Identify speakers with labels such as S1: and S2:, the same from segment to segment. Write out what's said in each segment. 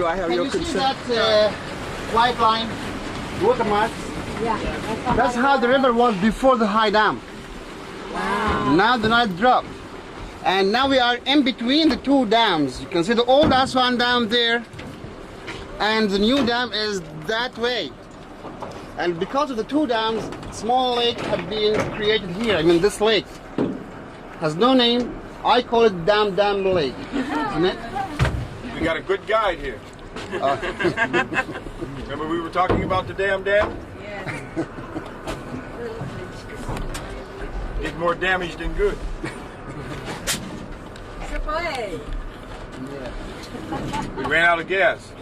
S1: I have your consent?
S2: Can you see that white line? Watermarks?
S3: Yeah.
S2: That's how the river was before the high dam.
S3: Wow.
S2: Now the night dropped. And now we are in between the two dams. You can see the old Aswan Dam there, and the new dam is that way. And because of the two dams, small lake have been created here. I mean, this lake has no name. I call it Dam Lake, isn't it?
S4: We got a good guide here. Remember we were talking about the dam?
S3: Yeah.
S4: Did more damage than good. We ran out of gas.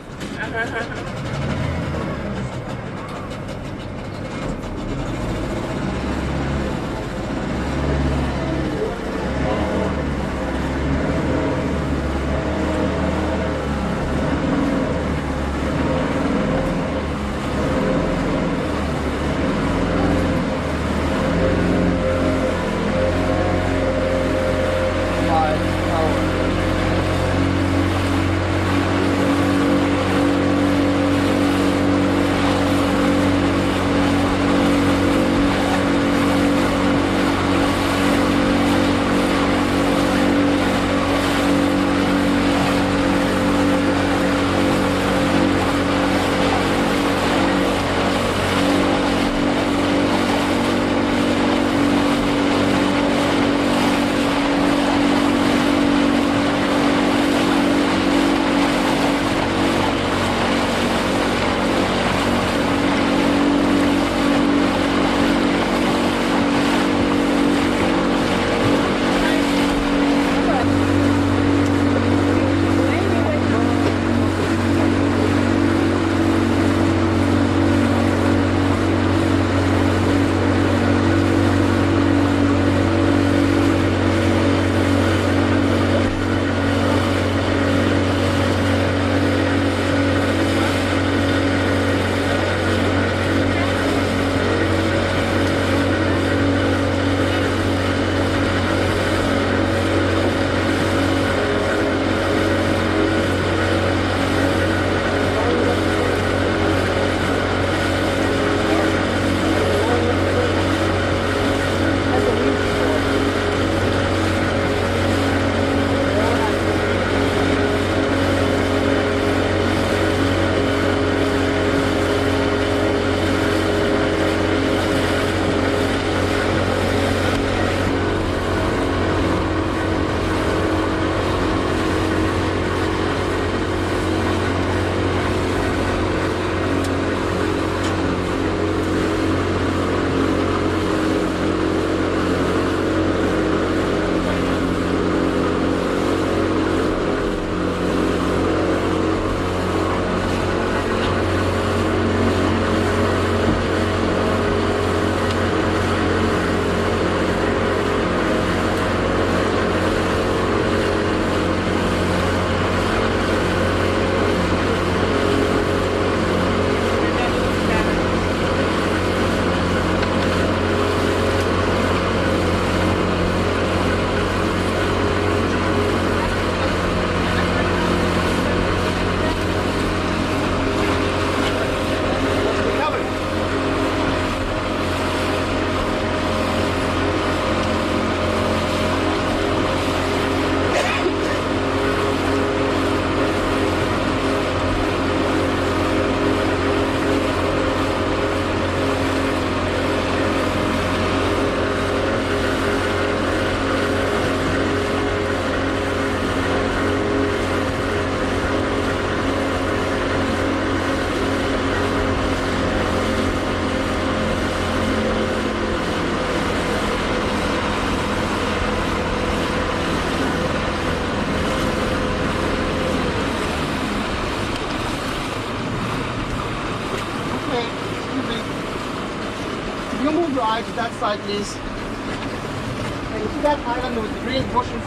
S2: You move your eye to that side, please. And you see that island with the green bushes?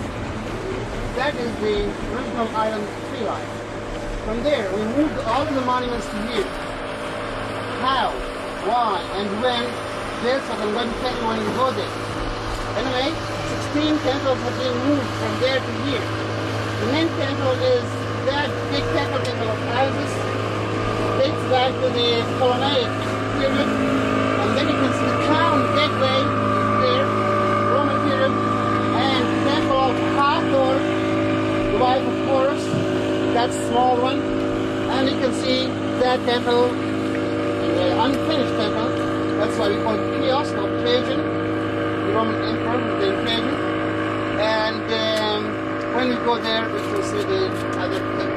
S2: That is the original island tree line. From there, we moved all of the monuments to here. How, why, and when, this I'm going to tell you when you go there. Anyway, 16 temples have been moved from there to here. The main temple is that big temple of Isis dates back to the Ptolemaic period, and then you can see the town gateway there, Roman period, and the temple of Hathor, the wife of Horus, that small one, and you can see that temple, the unfinished temple. That's why we call it Kiosk of Trajan, the Roman emperor, the Trajan. And when we go there, we can see the other temple.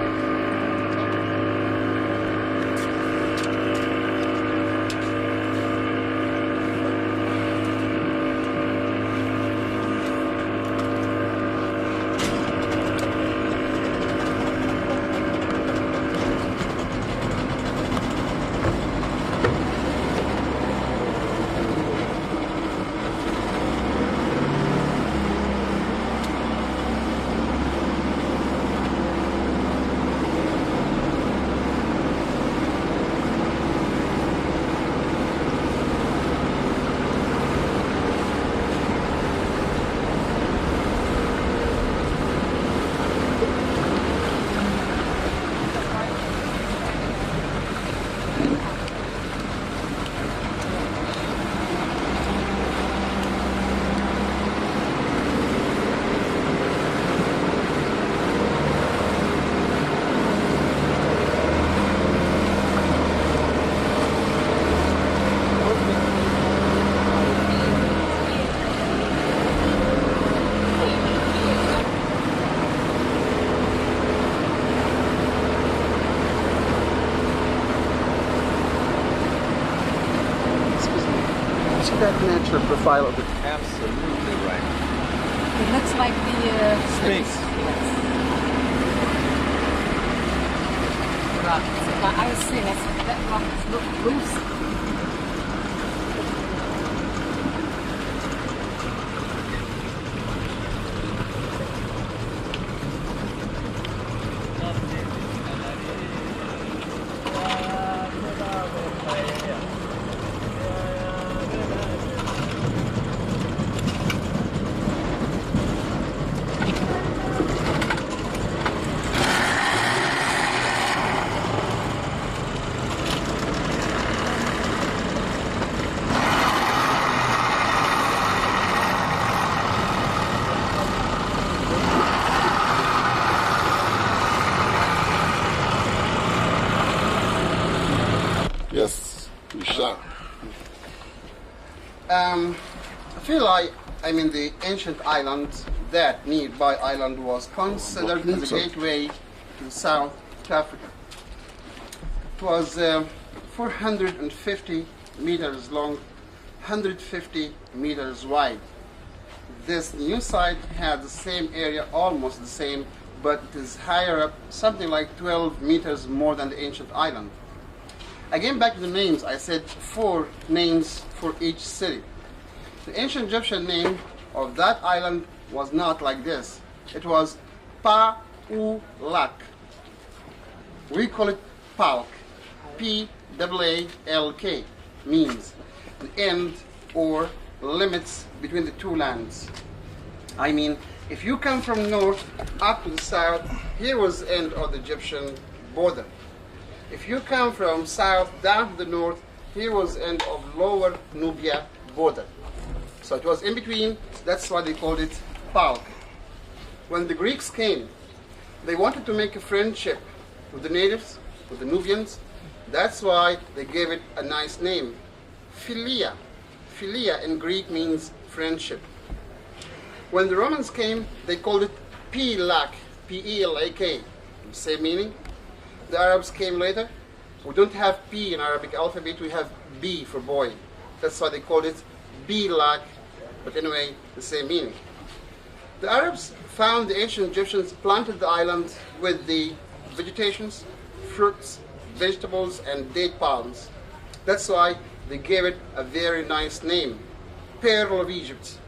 S2: That natural profile of it.
S3: Absolutely right. It looks like the
S4: Sphinx.
S3: Rock. I see that rock loose.
S1: Yes, you shot.
S2: I feel like, the ancient island, that nearby island was considered the gateway to South Africa. It was 450 meters long, 150 meters wide. This new site had the same area, almost the same, but it is higher up, something like 12 meters more than the ancient island. Again, back to the names, I said 4 names for each city. The ancient Egyptian name of that island was not like this. It was Pa-U-Lak. We call it Palk. P-A-A-L-K, means the end or limits between the two lands. If you come from north up to the south, here was the end of the Egyptian border. If you come from south down to the north, here was the end of lower Nubia border. So it was in between, that's why they called it Palk. When the Greeks came, they wanted to make a friendship with the natives, with the Nubians. That's why they gave it a nice name, Philia. Philia in Greek means friendship. When the Romans came, they called it P-Lak, P-E-L-A-K, same meaning. The Arabs came later. We don't have P in Arabic alphabet, we have B for boy. That's why they called it B-Lak, but anyway, the same meaning. The Arabs found the ancient Egyptians planted the island with the vegetations, fruits, vegetables, and date palms. That's why they gave it a very nice name, Pearl of Egypt,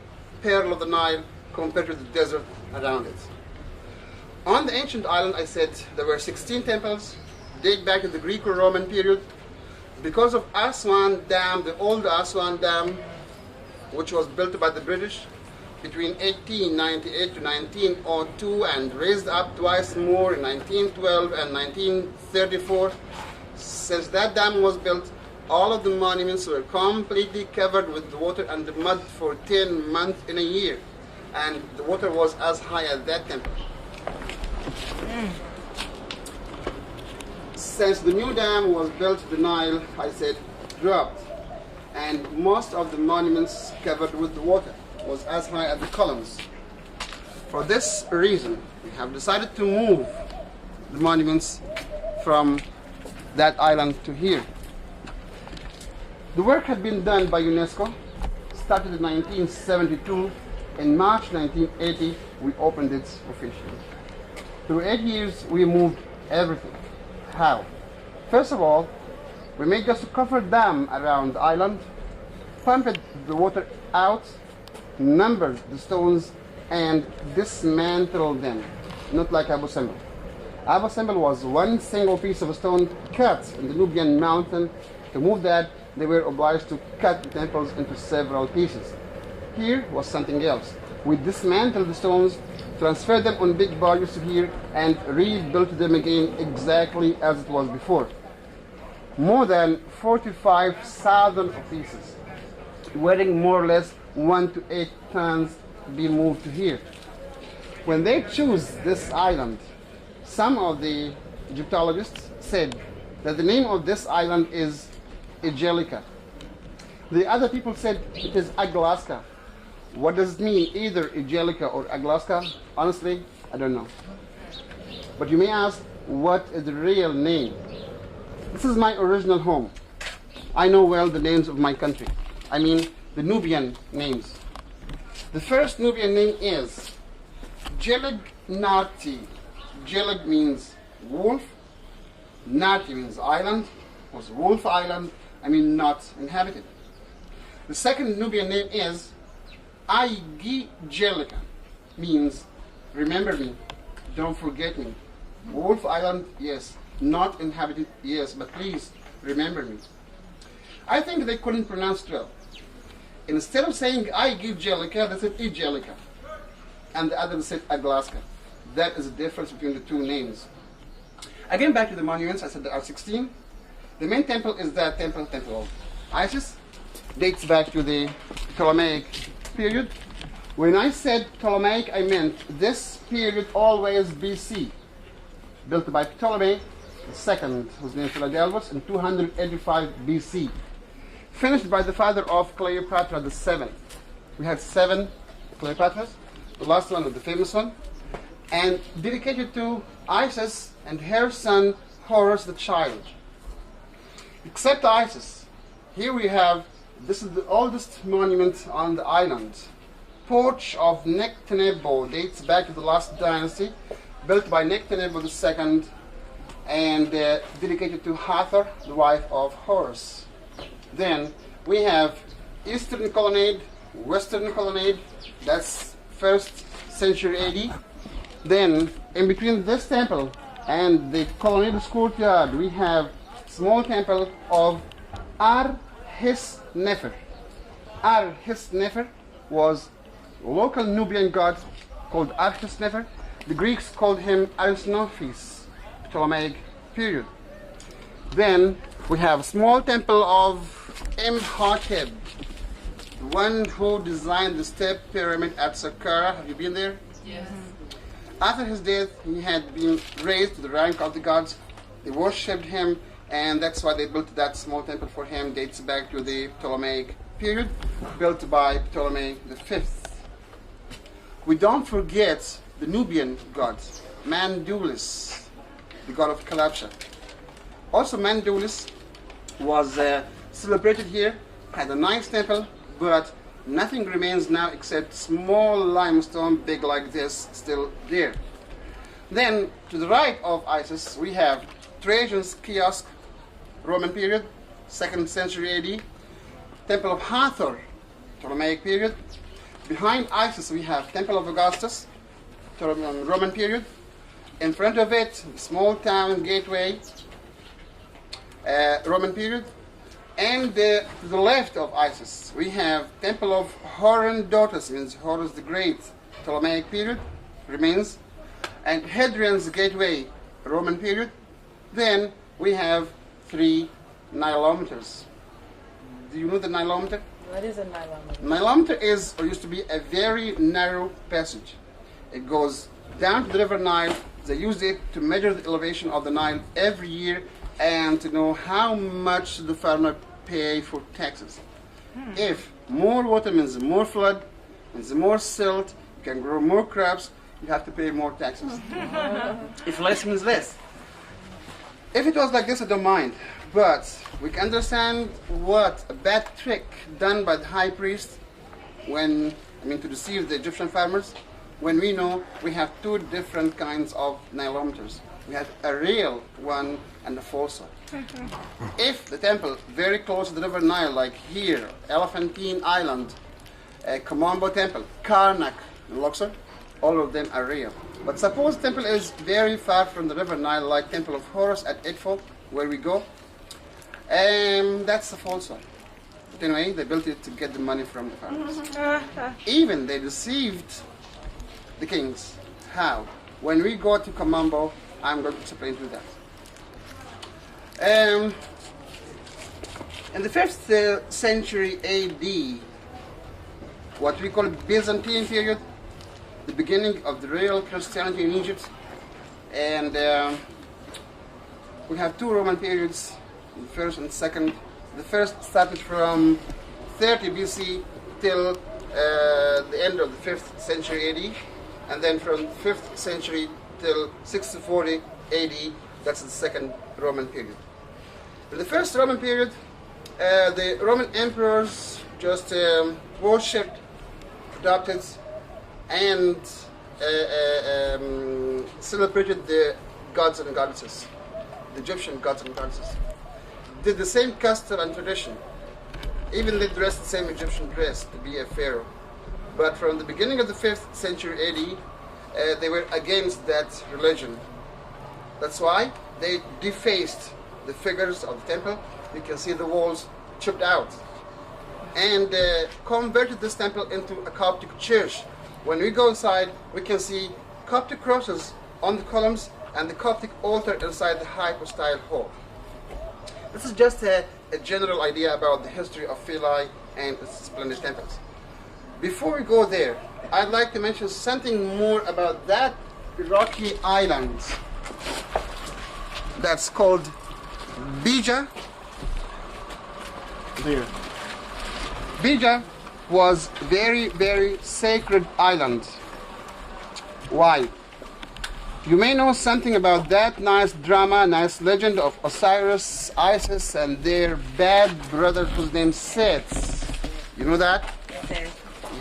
S2: Pearl of the Nile, compared to the desert around it. On the ancient island, I said there were 16 temples, date back to the Greco-Roman period. Because of Aswan Dam, the old Aswan Dam, which was built by the British, between 1898 to 1902 and raised up twice more in 1912 and 1934. Since that dam was built, all of the monuments were completely covered with water and mud for 10 months in a year. And the water was as high as that temple. Since the new dam was built, the Nile, I said, dropped. And most of the monuments covered with the water was as high as the columns. For this reason, we have decided to move the monuments from that island to here. The work had been done by UNESCO, started in 1972. In March 1980, we opened it officially. Through 8 years, we moved everything. How? First of all, we made just a covered dam around the island, pumped the water out, numbered the stones, and dismantled them, not like Abu Simbel. Abu Simbel was one single piece of stone cut in the Nubian mountain. To move that, they were obliged to cut the temples into several pieces. Here was something else. We dismantled the stones, transferred them on big barges to here, and rebuilt them again exactly as it was before. More than 45,000 pieces, weighing more or less 1 to 8 tons, be moved to here. When they choose this island, some of the Egyptologists said that the name of this island is Angelica. The other people said it is Aglaska. What does it mean, either Angelica or Aglaska? Honestly, I don't know. But you may ask, what is the real name? This is my original home. I know well the names of my country. I mean, the Nubian names. The first Nubian name is Jelig Nati. Jelig means wolf. Nati means island. It was Wolf Island. I mean, not inhabited. The second Nubian name is Aigi Jelika, means remember me, don't forget me. Wolf Island, yes. Not inhabited, yes, but please remember me. I think they couldn't pronounce it well. Instead of saying Aigi Jelika, they said Ijelica. And the other said Aglaska. That is the difference between the two names. Again, back to the monuments, I said there are 16. The main temple is that temple of Isis. Dates back to the Ptolemaic period. When I said Ptolemaic, I meant this period always BC. Built by Ptolemy II, whose name is Philadelphus, in 285 BC. Finished by the father of Cleopatra VII. We had 7 Cleopatras. The last one was the famous one. And dedicated to Isis and her son Horus the child. Except Isis, here we have, this is the oldest monument on the island. Porch of Nectanebo, dates back to the last dynasty, built by Nectanebo II and dedicated to Hathor, the wife of Horus. Then we have Eastern Colonnade, Western Colonnade, that's 1st century AD. Then in between this temple and the colonnade courtyard, we have small temple of Ar-His-Nefer. Ar-His-Nefer was a local Nubian god called Ar-His-Nefer. The Greeks called him Arisnophis, Ptolemaic period. Then we have a small temple of Imhotep, the one who designed the step pyramid at Saqqara. Have you been there?
S3: Yes.
S2: After his death, he had been raised to the rank of the gods. They worshipped him, and that's why they built that small temple for him. Dates back to the Ptolemaic period, built by Ptolemy V. We don't forget the Nubian gods, Mandulis, the god of Kalabsha. Also, Mandulis was celebrated here, had a nice temple, but nothing remains now except small limestone, big like this, still there. Then, to the right of Isis, we have Trajan's kiosk, Roman period, 2nd century AD. Temple of Hathor, Ptolemaic period. Behind Isis, we have Temple of Augustus, Roman period. In front of it, small town gateway, Roman period. And to the left of Isis, we have Temple of Horondotus, means Horus the Great, Ptolemaic period, remains, and Hadrian's Gateway, Roman period. Then we have 3 Nilometers. Do you know the Nilometer?
S3: What is a nilometer?
S2: Nilometer is, or used to be, a very narrow passage. It goes down to the river Nile. They use it to measure the elevation of the Nile every year and to know how much the farmer pay for taxes. If more water means more flood, means more silt, you can grow more crops, you have to pay more taxes. If less means less. If it was like this, I don't mind. But we can understand what a bad trick done by the high priest to deceive the Egyptian farmers, when we know we have 2 different kinds of Nilometers. We have a real one and a false one. If the temple very close to the river Nile, like here, Elephantine Island, Komombo Temple, Karnak, and Luxor, all of them are real. But suppose the temple is very far from the river Nile, like Temple of Horus at Edfu, where we go, that's a false one. But anyway, they built it to get the money from the farmers. Even they deceived the kings. How? When we go to Komombo, I'm going to explain to that. In the 5th century AD, what we call Byzantine period, the beginning of the real Christianity in Egypt, and we have 2 Roman periods, the first and second. The first started from 30 BC till the end of the 5th century AD, and then from 5th century till 640 AD, that's the second Roman period. In the first Roman period, the Roman emperors just worshipped, adopted, and celebrated the gods and goddesses, the Egyptian gods and goddesses. Did the same custom and tradition. Even they dressed the same Egyptian dress to be a pharaoh. But from the beginning of the 5th century AD, they were against that religion. That's why they defaced the figures of the temple. You can see the walls chipped out. And converted this temple into a Coptic church. When we go inside, we can see Coptic crosses on the columns and the Coptic altar inside the hypostyle hall. This is just a general idea about the history of Philae and its splendid temples. Before we go there, I'd like to mention something more about that rocky island that's called Bija. There. Bija was very, very sacred island. Why? You may know something about that nice drama, nice legend of Osiris, Isis, and their bad brother whose name is Seth. You know that?
S3: Yes.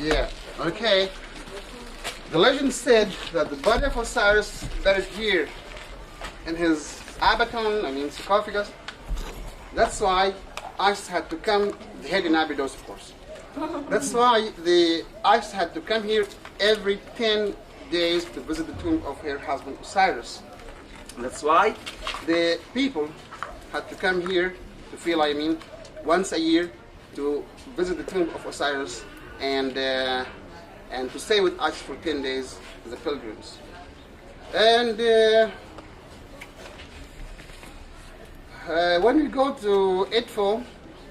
S2: Yeah. Okay. The legend said that the body of Osiris buried here in his abaton, sarcophagus. That's why Isis had to come, the head in Abydos, of course. That's why the Isis had to come here every 10 days to visit the tomb of her husband Osiris. That's why the people had to come here to Philae, once a year to visit the tomb of Osiris and to stay with Isis for 10 days as a pilgrims. And when we go to Edfu,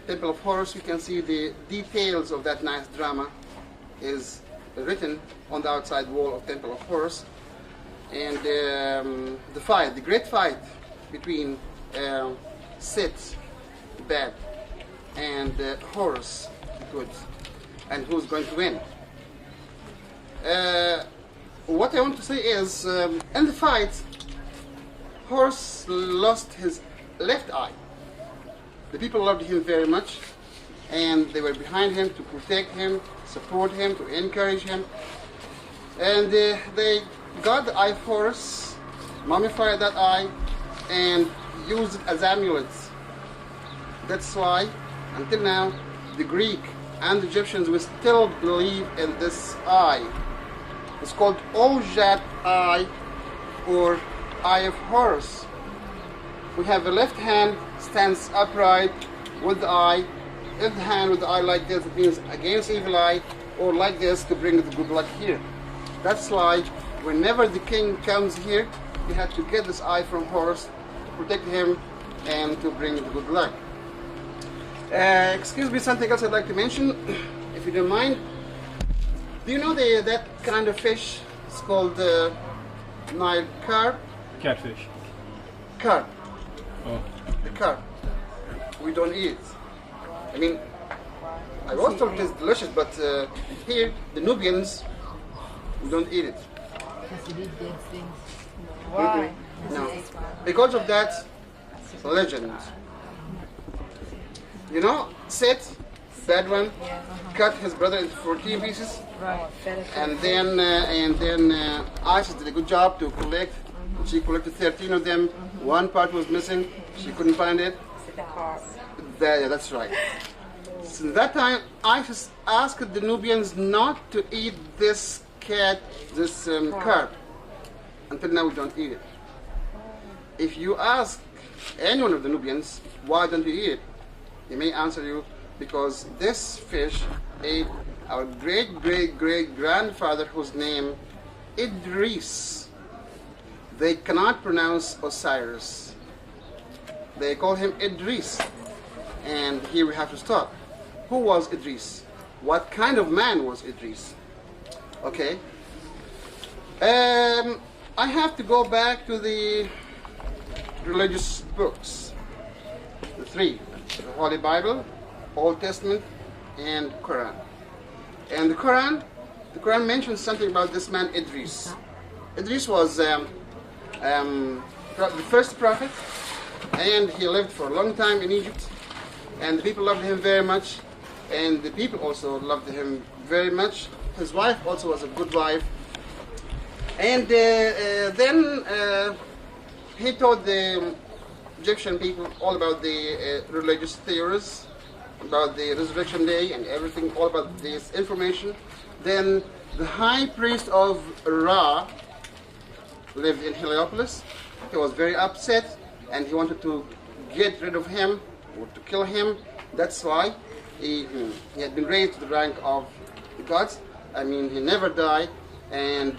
S2: Temple of Horus, you can see the details of that nice drama is written on the outside wall of Temple of Horus. And the great fight between Seth, the bad, and Horus, the good, and who's going to win. What I want to say is, in the fight, Horus lost his left eye. The people loved him very much, and they were behind him to protect him, support him, to encourage him. And they got the eye of Horus, mummified that eye, and used it as amulets. That's why, until now, the Greek and the Egyptians will still believe in this eye. It's called Ojat Eye, or Eye of Horus. We have the left hand stands upright, with the eye. If the hand with the eye like this, it means against evil eye, or like this to bring the good luck here. That's like whenever the king comes here, he had to get this eye from horse to protect him and to bring the good luck. Excuse me, something else I'd like to mention, if you don't mind. Do you know that kind of fish? It's called Nile carp.
S1: Catfish.
S2: Carp.
S1: Oh.
S2: The carp. We don't eat it. I mean, I was told it's delicious, but here, the Nubians, we don't eat it.
S3: Why?
S2: No. Because of that legend. You know, Seth, bad one, cut his brother into 14 pieces,
S3: Right.
S2: and then Isis did a good job to collect. She collected 13 of them. One part was missing. She couldn't find it. Yeah, that's right. Since that time, Isis asked the Nubians not to eat this carp. Until now, we don't eat it. If you ask any one of the Nubians, why don't you eat it? He may answer you, because this fish ate our great-great-great-grandfather, whose name Idris. They cannot pronounce Osiris. They call him Idris. And here we have to stop. Who was Idris? What kind of man was Idris? Okay. I have to go back to the religious books. The three. The Holy Bible, Old Testament, and Quran. And the Quran mentions something about this man Idris. Idris was the first prophet, and he lived for a long time in Egypt, and the people loved him very much, and the people also loved him very much. His wife also was a good wife, and then he taught the Egyptian people all about the religious theories, about the resurrection day and everything, all about this information. Then the high priest of Ra lived in Heliopolis. He was very upset and he wanted to get rid of him or to kill him. That's why he had been raised to the rank of the gods. I mean, he never died, and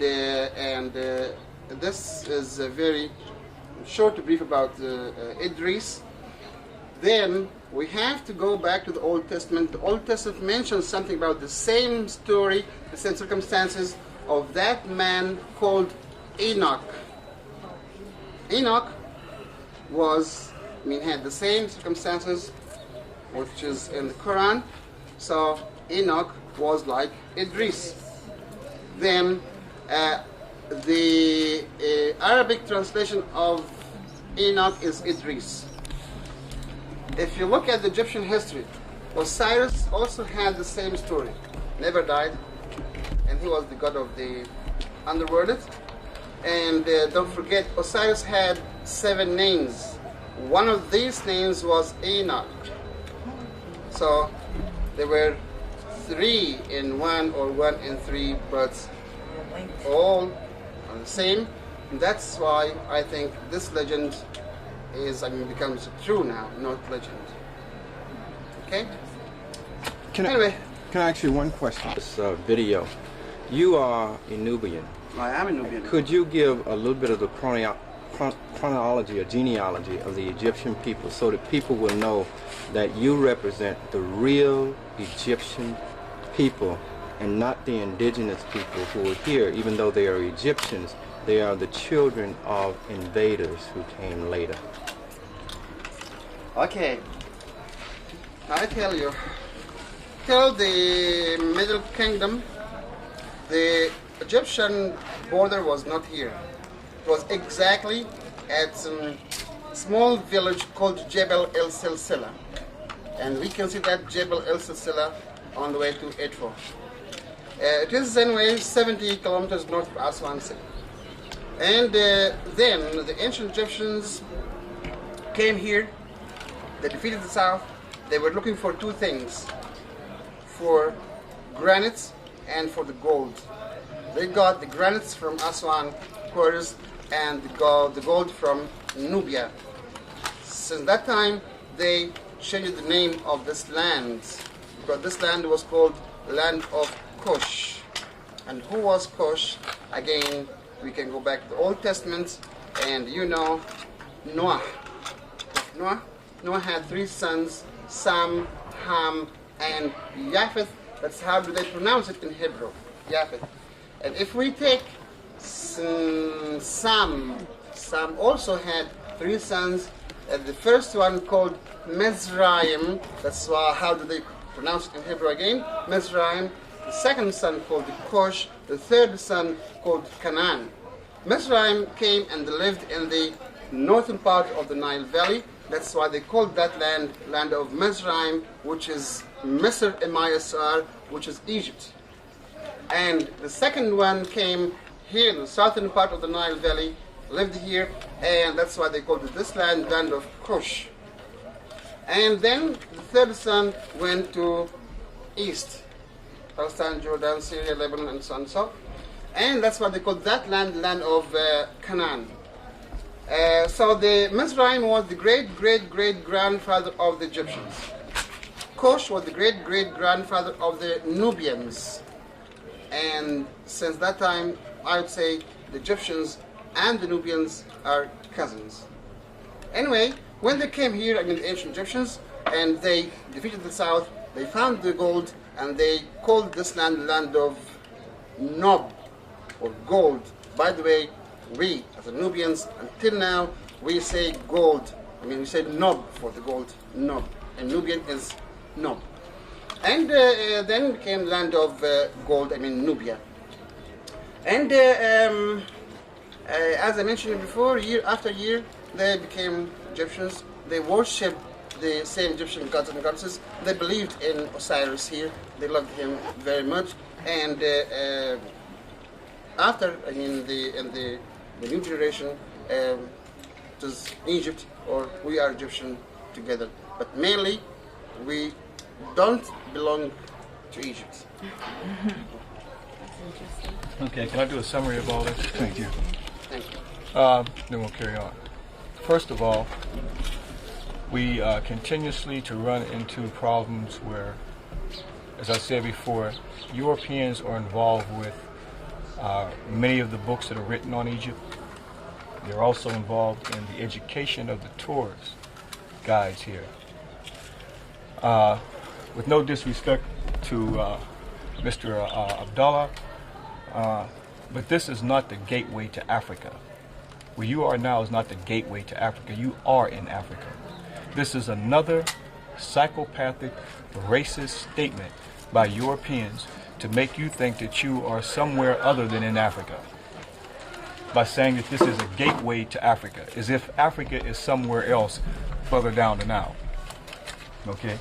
S2: this is a very short brief about Idris. Then we have to go back to the Old Testament. The Old Testament mentions something about the same story, the same circumstances of that man called Enoch. Enoch had the same circumstances which is in the Quran. So Enoch was like Idris. Then the Arabic translation of Enoch is Idris. If you look at the Egyptian history, Osiris also had the same story. Never died, and he was the god of the underworld. And don't forget, Osiris had 7 names. One of these names was Enoch. So there were 3 in 1 or 1 in 3, but all are the same. And that's why I think this legend becomes true now, not legend. Okay?
S5: Can I ask you one question? This video, you are a Nubian.
S2: I am a Nubian.
S5: Could you give a little bit of the chronology or genealogy of the Egyptian people so that people will know that you represent the real Egyptian people and not the indigenous people who are here? Even though they are Egyptians, they are the children of invaders who came later.
S2: Okay, I tell you, till the Middle Kingdom, the Egyptian border was not here. It was exactly at some small village called Jebel El Silsila. And we can see that Jebel El Silsila on the way to Edfu. It is anyway 70 kilometers north of Aswan City. And then the ancient Egyptians came here. They defeated the south. They were looking for 2 things, for granites and for the gold. They got the granites from Aswan quarters and the gold from Nubia. Since that time, they changed the name of this land, because this land was called land of Cush. And who was Cush? Again, we can go back to the Old Testament, and you know Noah. Noah had 3 sons, Sam, Ham, and Japheth. That's how do they pronounce it in Hebrew, Japheth. And if we take Sam also had 3 sons. The first one called Mizraim. That's how do they pronounce it in Hebrew again? Mizraim. The second son called Cush. The third son called Canaan. Mizraim came and lived in the northern part of the Nile Valley. That's why they called that land of Mizraim, which is Misr Emayasar, which is Egypt. And the second one came here in the southern part of the Nile Valley, lived here, and that's why they called it this land of Cush. And then the third son went to east, Palestine, Jordan, Syria, Lebanon, and so on and so. And that's why they called that land of Canaan. So the Mizraim was the great-great-great-grandfather of the Egyptians. Cush was the great-great-grandfather of the Nubians. And since that time, I would say the Egyptians and the Nubians are cousins. Anyway, when they came here, the ancient Egyptians, and they defeated the south, they found the gold, and they called this land of Nob, or gold. By the way, we, as the Nubians, until now, we say gold. We say Nob for the gold, Nob. And Nubian is Nob. And then became land of gold, Nubia. And as I mentioned before, year after year, they became Egyptians. They worshipped the same Egyptian gods and goddesses. They believed in Osiris here. They loved him very much. And after, in the new generation, it was Egypt, or we are Egyptian together. But mainly, we don't belong to Egypt.
S4: Okay, can I do a summary of all this?
S5: Thank you.
S2: Thank you.
S4: Then we'll carry on. First of all, we continuously to run into problems where, as I said before, Europeans are involved with many of the books that are written on Egypt. They're also involved in the education of the tourist guides here. With no disrespect to Mr. Abdullah, but this is not the gateway to Africa. Where you are now is not the gateway to Africa. You are in Africa. This is another psychopathic, racist statement by Europeans to make you think that you are somewhere other than in Africa, by saying that this is a gateway to Africa, as if Africa is somewhere else further down the Nile. Okay?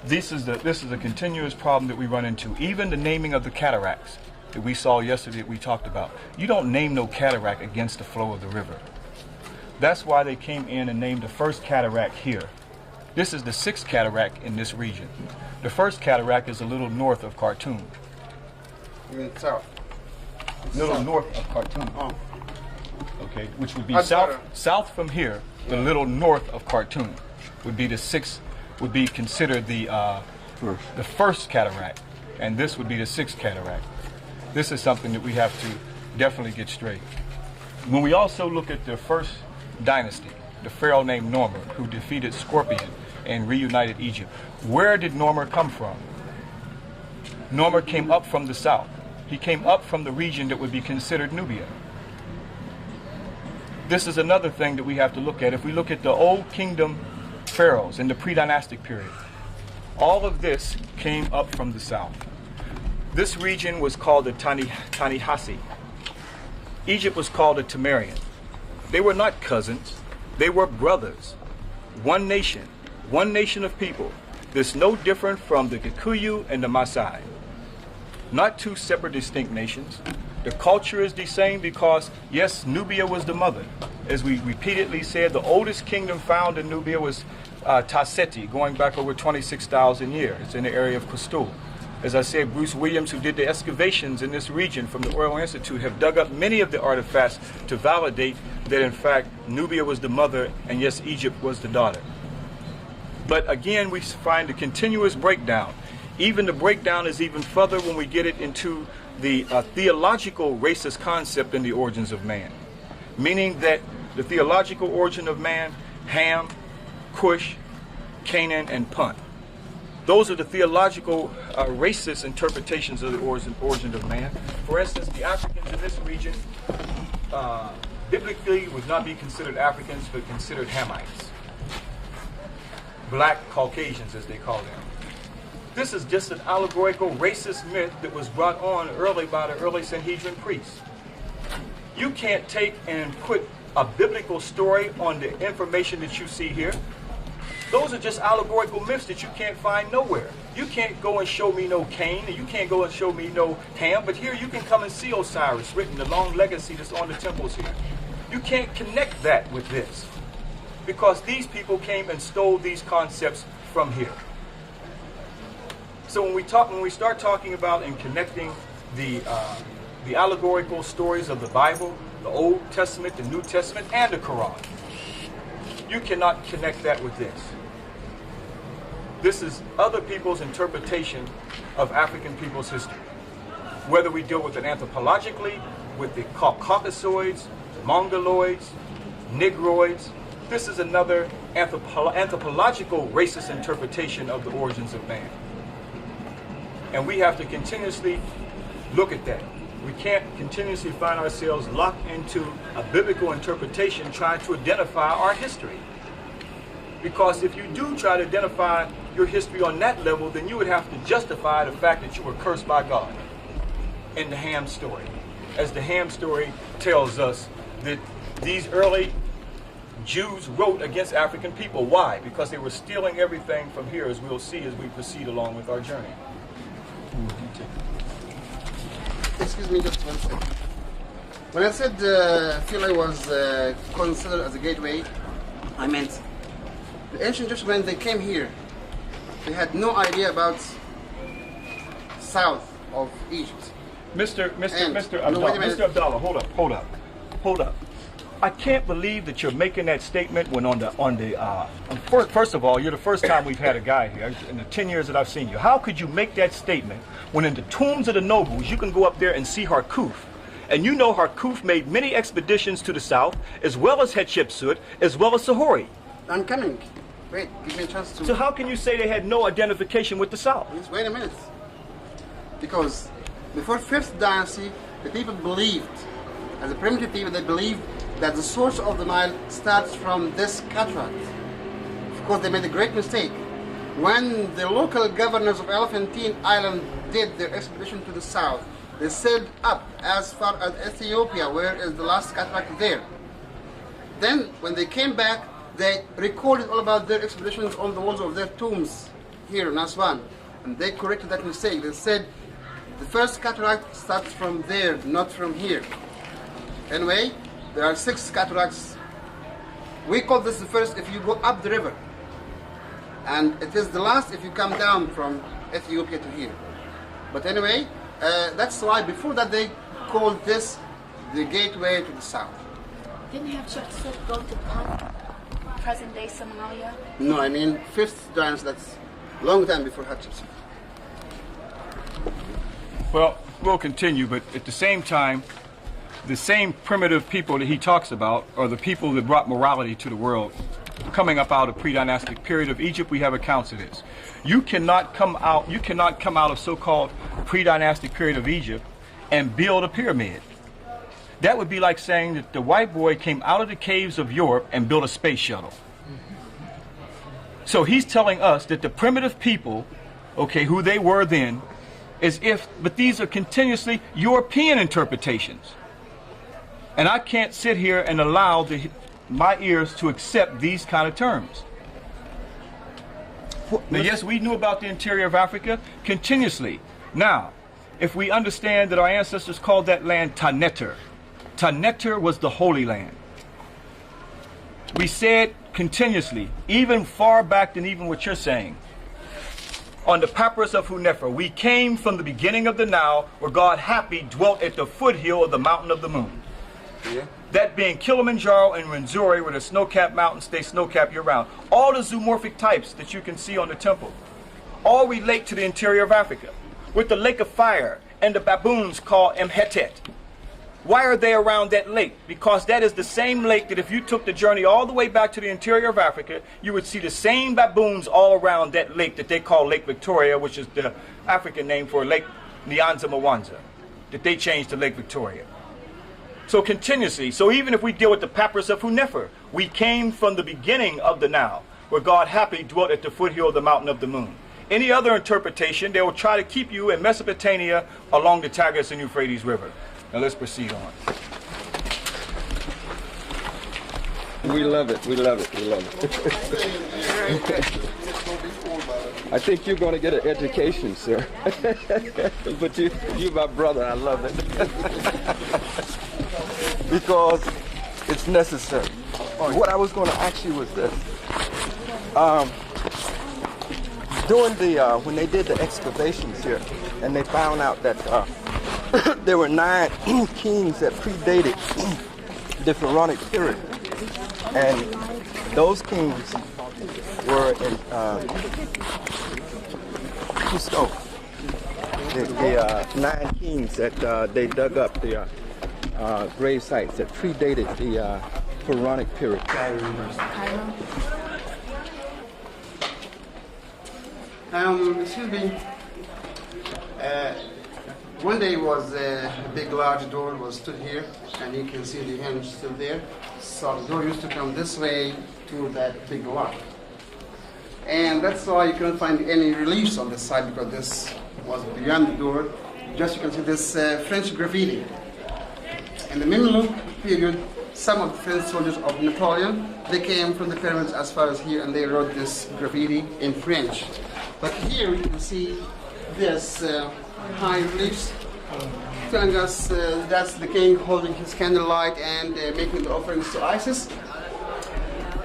S4: This is a continuous problem that we run into. Even the naming of the cataracts that we saw yesterday that we talked about. You don't name no cataract against the flow of the river. That's why they came in and named the first cataract here. This is the 6th cataract in this region. The first cataract is a little north of Khartoum.
S2: You mean south?
S4: Little north of Khartoum.
S2: Oh.
S4: Okay, which would be
S2: That's better.
S4: south from here. The little north of Khartoum would be the 6th, would be considered the first cataract, and this would be the 6th cataract. This is something that we have to definitely get straight. When we also look at the first dynasty, the pharaoh named Normer, who defeated Scorpion and reunited Egypt, where did Normer come from? Normer came up from the south. He came up from the region that would be considered Nubia. This is another thing that we have to look at. If we look at the old kingdom pharaohs in the pre-dynastic period, all of this came up from the south. This region was called the Tanihasi. Egypt was called the Temerian. They were not cousins. They were brothers. One nation of people. That's no different from the Kikuyu and the Maasai. Not two separate distinct nations. The culture is the same because, yes, Nubia was the mother. As we repeatedly said, the oldest kingdom found in Nubia was Tasseti, going back over 26,000 years. It's in the area of Kustul. As I said, Bruce Williams, who did the excavations in this region from the Oil Institute, have dug up many of the artifacts to validate that, in fact, Nubia was the mother and, yes, Egypt was the daughter. But again, we find a continuous breakdown. Even the breakdown is even further when we get it into the theological racist concept in the origins of man. Meaning that the theological origin of man, Ham, Cush, Canaan, and Punt. Those are the theological racist interpretations of the origin of man. For instance, the Africans in this region biblically would not be considered Africans, but considered Hamites. Black Caucasians, as they call them. This is just an allegorical racist myth that was brought on early by the early Sanhedrin priests. You can't take and put a biblical story on the information that you see here. Those are just allegorical myths that you can't find nowhere. You can't go and show me no Cain, and you can't go and show me no Ham, but here you can come and see Osiris written, the long legacy that's on the temples here. You can't connect that with this, because these people came and stole these concepts from here. So when we start talking about and connecting the allegorical stories of the Bible, the Old Testament, the New Testament, and the Quran, you cannot connect that with this. This is other people's interpretation of African people's history. Whether we deal with it anthropologically, with the Caucasoids, Mongoloids, Negroids, this is another anthropological racist interpretation of the origins of man. And we have to continuously look at that. We can't continuously find ourselves locked into a biblical interpretation trying to identify our history. Because if you do try to identify your history on that level, then you would have to justify the fact that you were cursed by God in the Ham story. As the Ham story tells us that these early Jews wrote against African people. Why? Because they were stealing everything from here, as we'll see as we proceed along with our journey.
S2: Excuse me just one second. When I said Philae was considered as a gateway, I meant the ancient Jews, when they came here, they had no idea about south of Egypt.
S4: Mr. Abdallah, hold up. I can't believe that you're making that statement when first of all, you're the first time we've had a guy here in the 10 years that I've seen you. How could you make that statement when in the tombs of the nobles you can go up there and see Harkuf? And you know Harkuf made many expeditions to the south, as well as Hatshepsut, as well as Sahori.
S2: I'm coming. Wait, give me a chance to...
S4: So how can you say they had no identification with the south?
S2: Please wait a minute. Because before 5th dynasty, the people believed, as a primitive people, they believed that the source of the Nile starts from this cataract. Of course, they made a great mistake. When the local governors of Elephantine Island did their expedition to the south, they sailed up as far as Ethiopia, where is the last cataract there. Then, when they came back, they recorded all about their expeditions on the walls of their tombs here in Aswan. And they corrected that mistake. They said, the first cataract starts from there, not from here. Anyway, there are 6 cataracts. We call this the first if you go up the river. And it is the last if you come down from Ethiopia to here. But anyway, that's why before that they called this the gateway to the south.
S3: Didn't Hatshepsut go to Punt, present-day Somalia?
S2: No, I mean 5th dynasty, that's a long time before Hatshepsut.
S4: Well, we'll continue, but at the same time, the same primitive people that he talks about are the people that brought morality to the world. Coming up out of pre-dynastic period of Egypt, we have accounts of this. You cannot come out of so-called pre-dynastic period of Egypt and build a pyramid. That would be like saying that the white boy came out of the caves of Europe and built a space shuttle. So he's telling us that the primitive people, okay, who they were then, but these are continuously European interpretations. And I can't sit here and allow my ears to accept these kind of terms. Now, yes, we knew about the interior of Africa continuously. Now, if we understand that our ancestors called that land Taneter. Taneter was the Holy Land. We said continuously, even far back than even what you're saying, on the papyrus of Hunefer, we came from the beginning of the Nile, where God happy dwelt at the foothill of the mountain of the moon.
S2: Yeah.
S4: that being Kilimanjaro and Rwenzori, where the snow-capped mountains stay snow-capped year-round. All the zoomorphic types that you can see on the temple all relate to the interior of Africa, with the lake of fire and the baboons called Mhetet. Why are they around that lake? Because that is the same lake that if you took the journey all the way back to the interior of Africa, you would see the same baboons all around that lake that they call Lake Victoria, which is the African name for Lake Nyanza Mwanza, that they changed to Lake Victoria. So continuously, so even if we deal with the papyrus of Hunefer, we came from the beginning of the Nile, where God happily dwelt at the foothill of the mountain of the moon. Any other interpretation, they will try to keep you in Mesopotamia along the Tigris and Euphrates River. Now let's proceed on.
S5: We love it. We love it. We love it. I think you're going to get an education, sir. But you're my brother. I love it. Because it's necessary. What I was going to ask you was this. During the, when they did the excavations here, and they found out that there were 9 kings that predated the Pharaonic period. And those kings were in Cusco. The 9 kings that they dug up, the grave sites that predated the Pharaonic period.
S2: Excuse me. One day was a big large door was stood here, and you can see the hinge still there. So the door used to come this way to that big lock. And that's why you couldn't find any reliefs on this side, because this was beyond the door. Just you can see this French graffiti. In the Mamluk period, some of the French soldiers of Napoleon, they came from the pyramids as far as here, and they wrote this graffiti in French. But here we can see this high reliefs telling us that's the king holding his candlelight and making the offerings to Isis.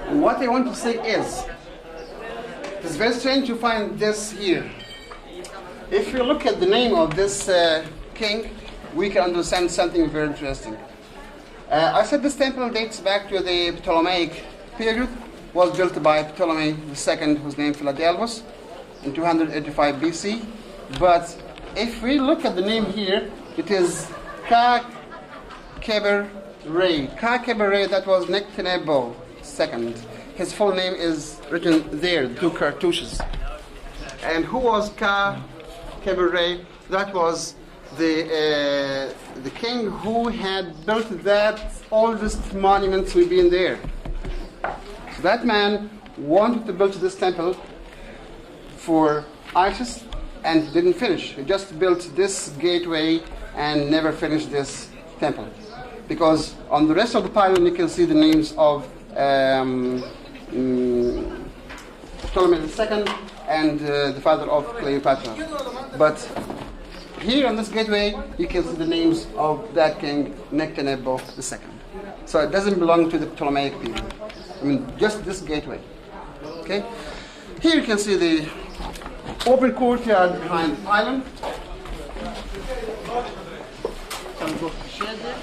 S2: What I want to say is, it's very strange to find this here. If you look at the name of this king, we can understand something very interesting. I said this temple dates back to the Ptolemaic period, was built by Ptolemy II, whose name Philadelphus, in 285 BC. But if we look at the name here, it is Ka-Keber Re. Ka-Keber Re, that was Nectanebo II. His full name is written there, 2 cartouches. And who was Ka-Keber Re? That was the king who had built that oldest monument we've been there. So that man wanted to build this temple for Isis, and he didn't finish. He just built this gateway and never finished this temple. Because on the rest of the pylon you can see the names of Ptolemy II and the father of Cleopatra. But here on this gateway you can see the names of that king Nectanebo II. So it doesn't belong to the Ptolemaic period. I mean, just this gateway. Okay? Here you can see the open courtyard behind the pylon. Can we go to the shed there?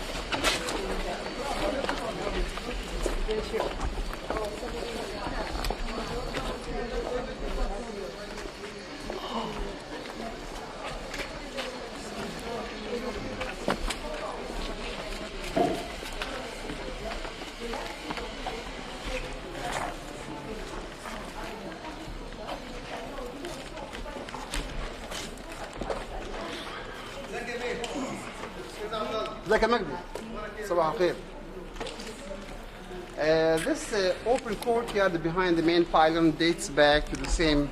S2: ازيك يا مجدي صباح الخير. This open courtyard behind the main pylon dates back to the same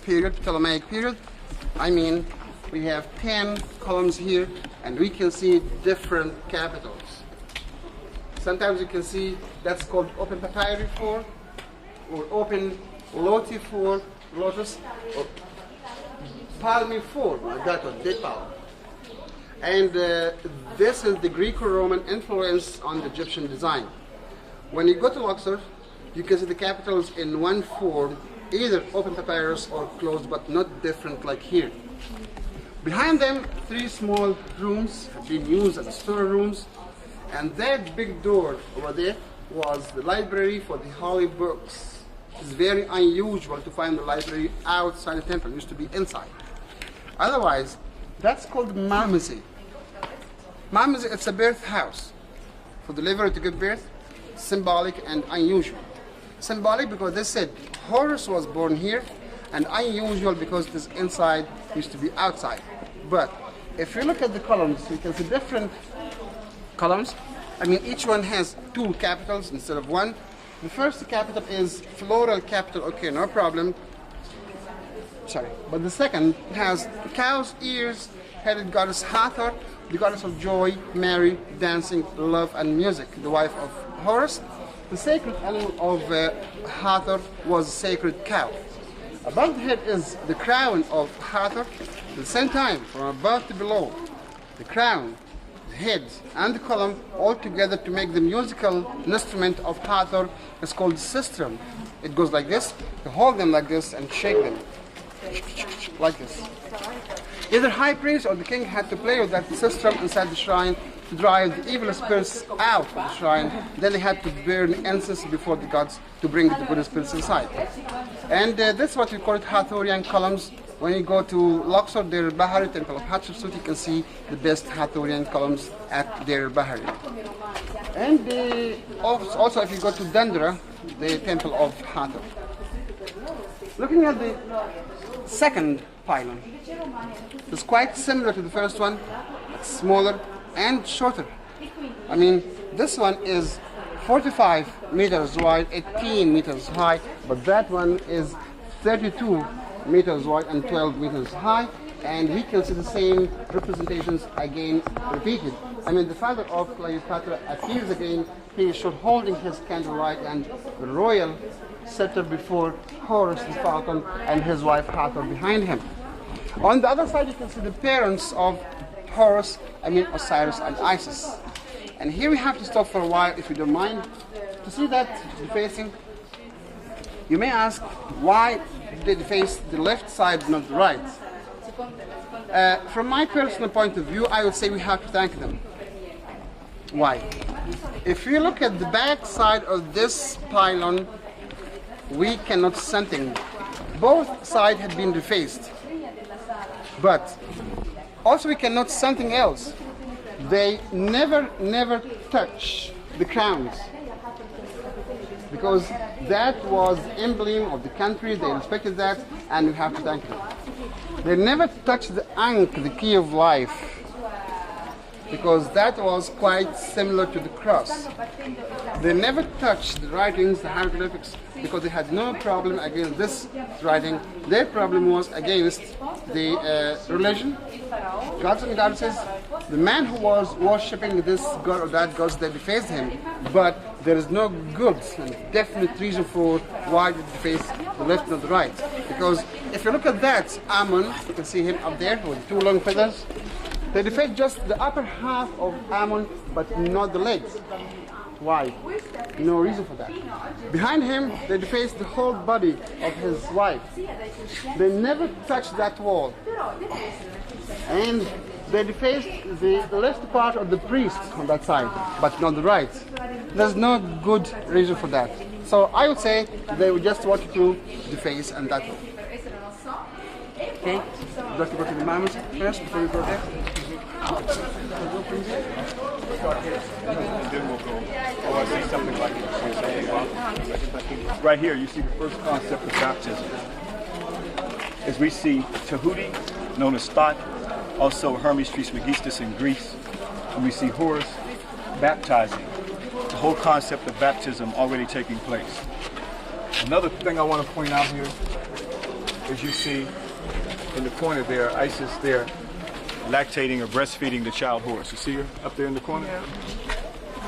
S2: period, Ptolemaic period. I mean, we have 10 columns here, and we can see different capitals. Sometimes you can see that's called open papyri 4, or open loti 4, lotus, or palmi 4, like that one, dead palm. And this is the Greco-Roman influence on the Egyptian design. When you go to Luxor, you can see the capitals in one form, either open papyrus or closed, but not different like here. Behind them, 3 small rooms have been used as storerooms, And that big door over there was the library for the holy books. It's very unusual to find the library outside the temple. It used to be inside. Otherwise, that's called Mamasi. Mamasi, it's a birth house for the deliverer to give birth. Symbolic and unusual. Symbolic because they said Horus was born here, and unusual because it is inside, used to be outside. But if you look at the columns, you can see different columns. I mean, each one has two capitals instead of one. The first capital is floral capital, okay, no problem. Sorry. But the second has cow's ears, headed goddess Hathor, the goddess of joy, Mary, dancing, love, and music, the wife of Horus. The sacred animal of Hathor was a sacred cow. Above the head is the crown of Hathor. At the same time, from above to below, the crown, the head, and the column all together to make the musical instrument of Hathor is called sistrum. It goes like this. You hold them like this and shake them like this. Either high priest or the king had to play with that sistrum inside the shrine to drive the evil spirits out of the shrine. Then they had to burn incense before the gods to bring the good spirits inside. And this is what we call it Hathorian columns. When you go to Luxor, Deir al-Bahari, temple of Hatshepsut, you can see the best Hathorian columns at Deir al-Bahari. And also if you go to Dendera, the temple of Hathor. Looking at the second pylon, it's quite similar to the first one. It's smaller and shorter. I mean, this one is 45 meters wide, 18 meters high, but that one is 32 meters wide and 12 meters high, and we can see the same representations again repeated. I mean, the father of Cleopatra appears again. He is holding his candlelight and the royal scepter before Horus the falcon and his wife Hathor behind him. On the other side, you can see the parents of Horus, Osiris and Isis. And here we have to stop for a while, if you don't mind, to see that defacing. You may ask, why did they face the left side, not the right? From my personal point of view, I would say we have to thank them. Why? If you look at the back side of this pylon, we cannot see something. Both sides have been defaced. But also we cannot see something else. They never touch the crowns, because that was the emblem of the country. They respected that, and we have to thank them. They never touched the Ankh, the key of life, because that was quite similar to the cross. They never touched the writings, the hieroglyphics, because they had no problem against this writing. Their problem was against the religion, gods and goddesses. The man who was worshipping this god or that god, they defaced him, but there is no good and definite reason for why they defaced the left and the right. Because if you look at that, Ammon, you can see him up there with two long feathers. They defaced just the upper half of Ammon, but not the legs. Why? No reason for that. Behind him, they defaced the whole body of his wife. They never touched that wall. And they defaced the left part of the priest on that side, but not the right. There's no good reason for that. So I would say they would just wanted to deface, and that's all. Okay? Would you like to go to the mammoth first before we go there?
S4: Right here, you see the first concept of baptism. As we see Tahuti, known as Thoth, also Hermes Trismegistus in Greece, and we see Horus baptizing. The whole concept of baptism already taking place. Another thing I want to point out here is you see in the corner there, Isis there, lactating or breastfeeding the child Horus. You see her up there in the corner?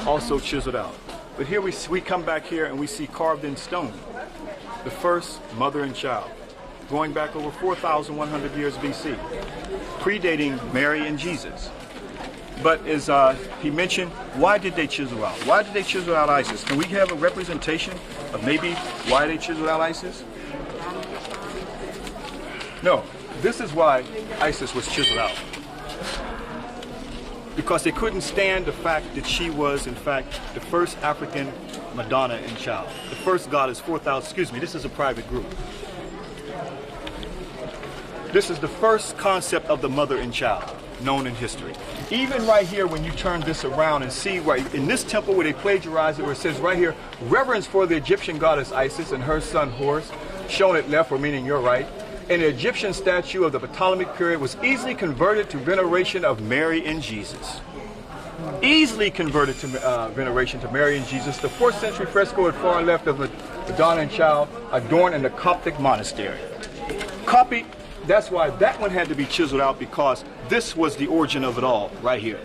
S4: Also chiseled out. But here we come back here and we see carved in stone the first mother and child, going back over 4,100 years BC, predating Mary and Jesus. But as he mentioned, why did they chisel out? Why did they chisel out Isis? Can we have a representation of maybe why they chiseled out Isis? No, this is why Isis was chiseled out. because they couldn't stand the fact that she was, in fact, the first African Madonna and child. The first goddess, 4,000, excuse me, this is a private group. This is the first concept of the mother and child known in history. Even right here, when you turn this around and see right in this temple where they plagiarized it, where it says right here, reverence for the Egyptian goddess Isis and her son Horus, shown at left, or meaning your right, and the Egyptian statue of the Ptolemaic period was easily converted to veneration of Mary and Jesus. Easily converted to veneration to Mary and Jesus. The 4th century fresco at far left of the Madonna and Child adorned in the Coptic monastery. Copied. That's why that one had to be chiseled out, because this was the origin of it all right here.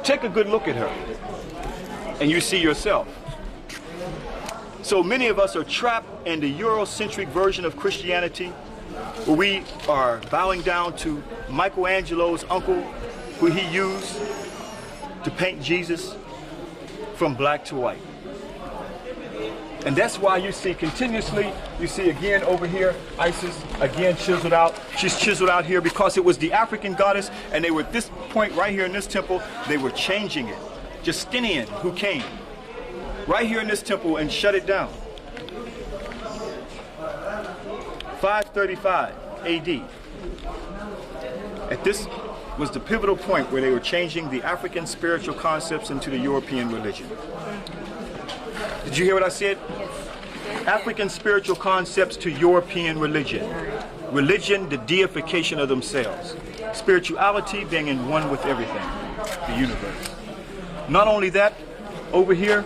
S4: Take a good look at her and you see yourself. So many of us are trapped in the Eurocentric version of Christianity, where we are bowing down to Michelangelo's uncle, who he used to paint Jesus from black to white. And that's why you see continuously, you see again over here, Isis, again chiseled out. She's chiseled out here because it was the African goddess, and they were at this point right here in this temple, they were changing it. Justinian, who came right here in this temple and shut it down. 535 AD. At this was the pivotal point where they were changing the African spiritual concepts into the European religion. Did you hear what I said? Yes. African spiritual concepts to European religion. Religion, the deification of themselves. Spirituality being in one with everything, the universe. Not only that, over here,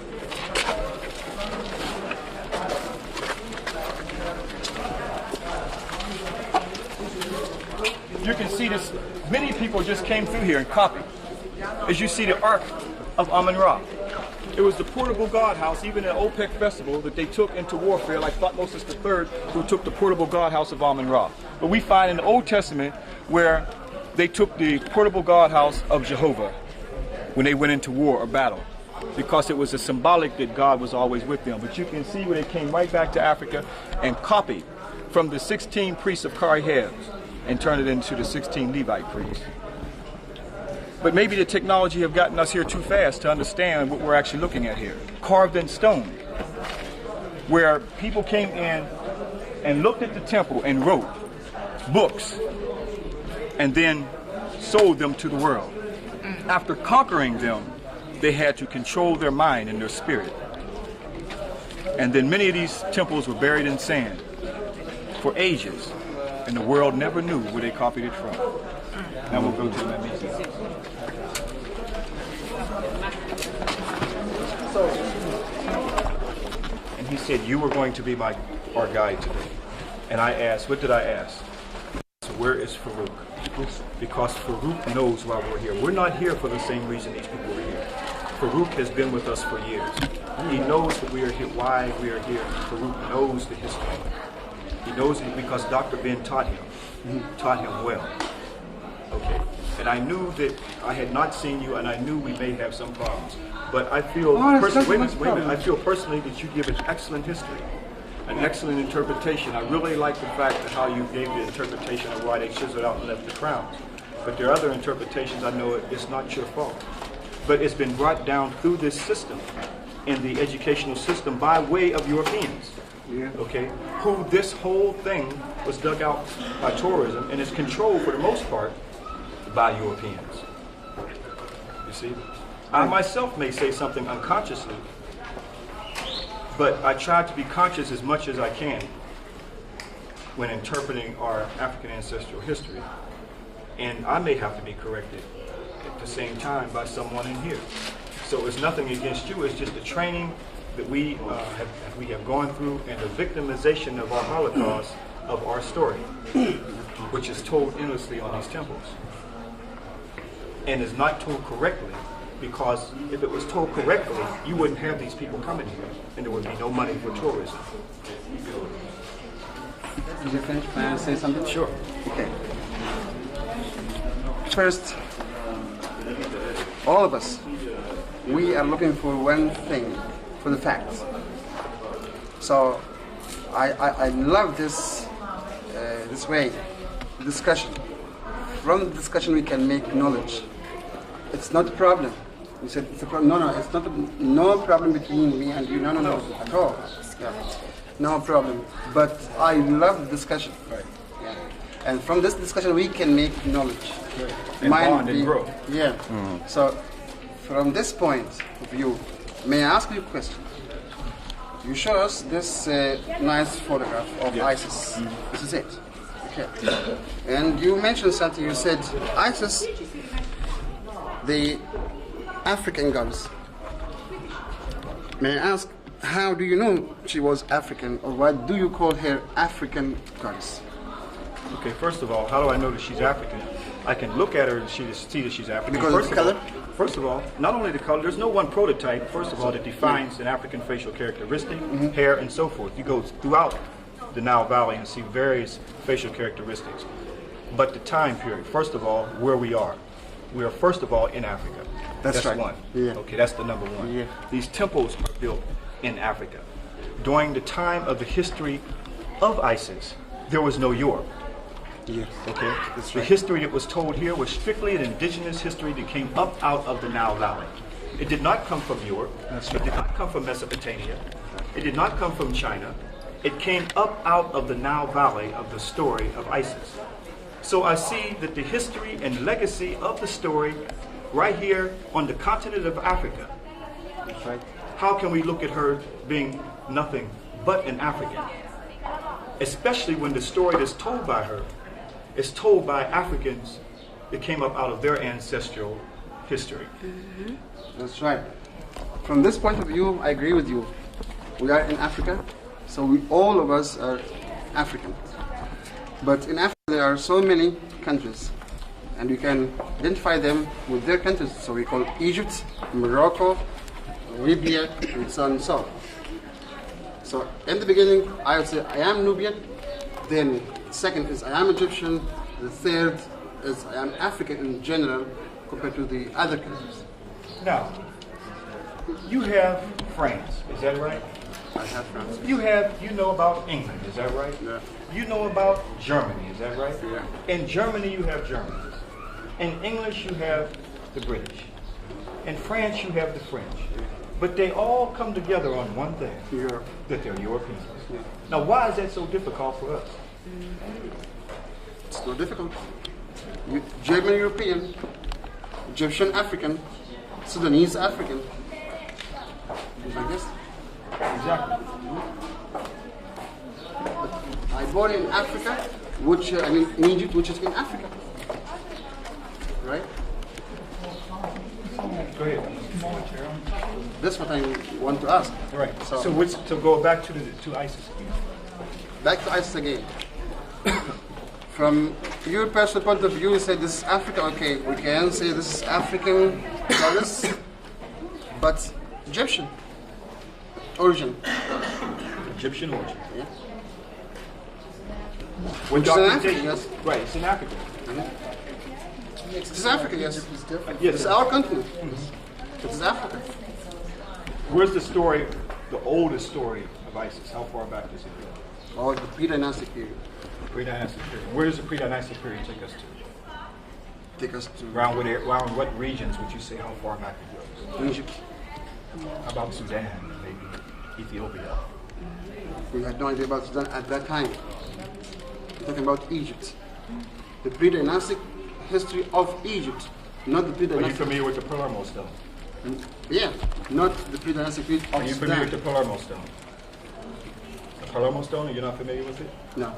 S4: you can see this, many people just came through here and copied. As you see the Ark of Amun-Ra. It was the portable god house, even at OPEC festival, that they took into warfare, like Thutmose III, who took the portable god house of Amun-Ra. But we find in the Old Testament where they took the portable god house of Jehovah when they went into war or battle, because it was a symbolic that God was always with them. But you can see where they came right back to Africa and copied from the 16 priests of Kari and turned it into the 16 Levite priests. But maybe the technology have gotten us here too fast to understand what we're actually looking at here. Carved in stone, where people came in and looked at the temple and wrote books and then sold them to the world. After conquering them, they had to control their mind and their spirit. And then many of these temples were buried in sand for ages, and the world never knew where they copied it from. Now we'll go to the museum. And he said, you were going to be our guide today. And I asked, what did I ask? So where is Farouk? Because Farouk knows why we're here. We're not here for the same reason these people are here. Farouk has been with us for years. He knows that we are here, why we are here. Farouk knows the history. He knows it because Dr. Ben taught him. Taught him well. Okay. And I knew that I had not seen you, and I knew we may have some problems. But I feel I feel personally that you give an excellent history, an excellent interpretation. I really like the fact that how you gave the interpretation of why they chiseled out and left the crowns. But there are other interpretations. I know it's not your fault, but it's been brought down through this system, in the educational system, by way of Europeans. Yeah. Okay, who this whole thing was dug out by tourism and is controlled for the most part by Europeans. You see, I myself may say something unconsciously, but I try to be conscious as much as I can when interpreting our African ancestral history, and I may have to be corrected at the same time by someone in here. So it's nothing against you, it's just the training that we have gone through, and the victimization of our Holocaust, of our story, which is told endlessly on these temples, and is not told correctly, because if it was told correctly, you wouldn't have these people coming here, and there would be no money for tourism.
S2: Did you finish? Can I say something?
S4: Sure.
S2: Okay. First, all of us, we are looking for one thing, for the facts. So I love this this way, discussion. From the discussion we can make knowledge. It's not a problem. You said it's a problem. No, it's not. No problem between me and you. No, at all. Yeah. No problem. But I love the discussion.
S4: Right.
S2: Yeah. And from this discussion, we can make knowledge.
S4: Right. And bond and grow.
S2: Yeah. So, from this point of view, may I ask you a question? You show us this nice photograph of ISIS. This is it. Okay. And you mentioned something. You said ISIS, the African goddess. May I ask, how do you know she was African, or why do you call her African goddess?
S4: Okay, first of all, how do I know that she's African? I can look at her and see that she's African.
S2: Because of the color?
S4: First of all, not only the color, there's no one prototype, first of all, that defines an African facial characteristic, hair, and so forth. You go throughout the Nile Valley and see various facial characteristics. But the time period, first of all, where we are. We are, first of all, in Africa.
S2: That's right.
S4: One.
S2: Yeah.
S4: Okay, that's the number one.
S2: Yeah.
S4: These temples are built in Africa. During the time of the history of ISIS, there was no Europe.
S2: Yeah.
S4: Okay?
S2: That's
S4: The
S2: right.
S4: history that was told here was strictly an indigenous history that came up out of the Nile Valley. It did not come from Europe. It did not come from Mesopotamia. It did not come from China. It came up out of the Nile Valley of the story of ISIS. So I see that the history and legacy of the story right here on the continent of Africa.
S2: That's right.
S4: How can we look at her being nothing but an African? Especially when the story that's told by her is told by Africans that came up out of their ancestral history.
S2: That's right. From this point of view, I agree with you. We are in Africa, so all of us are African. But in Africa, there are so many countries, and we can identify them with their countries. So we call Egypt, Morocco, Libya, and so on and so on. So in the beginning, I would say I am Nubian. Then second is I am Egyptian. The third is I am African in general compared to the other countries.
S4: Now, you have France, is that right?
S2: I have France.
S4: You know about England, is that right?
S2: Yeah.
S4: You know about Germany, is that right?
S2: Yeah.
S4: In Germany, you have Germans. In English, you have the British. In France, you have the French. But they all come together on one thing,
S2: Europe.
S4: that they're Europeans.
S2: Yeah.
S4: Now, why is that so difficult for us?
S2: It's not difficult. German European, Egyptian African, Sudanese African. Like this.
S4: Exactly.
S2: I born in Africa, which in Egypt, which is in Africa, right?
S4: Go ahead.
S2: That's what I want to ask.
S4: Right.
S2: So,
S4: So go back to ISIS.
S2: back to ISIS again. From your personal point of view, you say this is Africa. Okay, we can say this is African goddess, but Egyptian origin.
S4: Egyptian origin.
S2: Yeah.
S4: With
S2: Which is in
S4: documentation.
S2: Africa, yes.
S4: Right, it's in Africa.
S2: It is Africa, yes.
S4: Yes.
S2: It's our continent. It is Africa.
S4: Where's the story, the oldest story of ISIS? How far back does it go?
S2: Or the pre-dynastic period.
S4: Pre-dynastic period. Where does the pre-dynastic period take us to?
S2: Take us to
S4: Around what regions would you say how far back it goes?
S2: Egypt.
S4: How about Sudan, maybe Ethiopia?
S2: We had no idea about Sudan at that time. We're talking about Egypt. The pre-dynastic history of Egypt, not the
S4: Are you
S2: pre-dynastic.
S4: familiar with the Palermo stone?
S2: Yeah, not the pre-dynastic period
S4: Are
S2: of
S4: you familiar with the
S2: Sudan.
S4: Palermo stone? The Palermo stone, you're not familiar with it?
S2: No.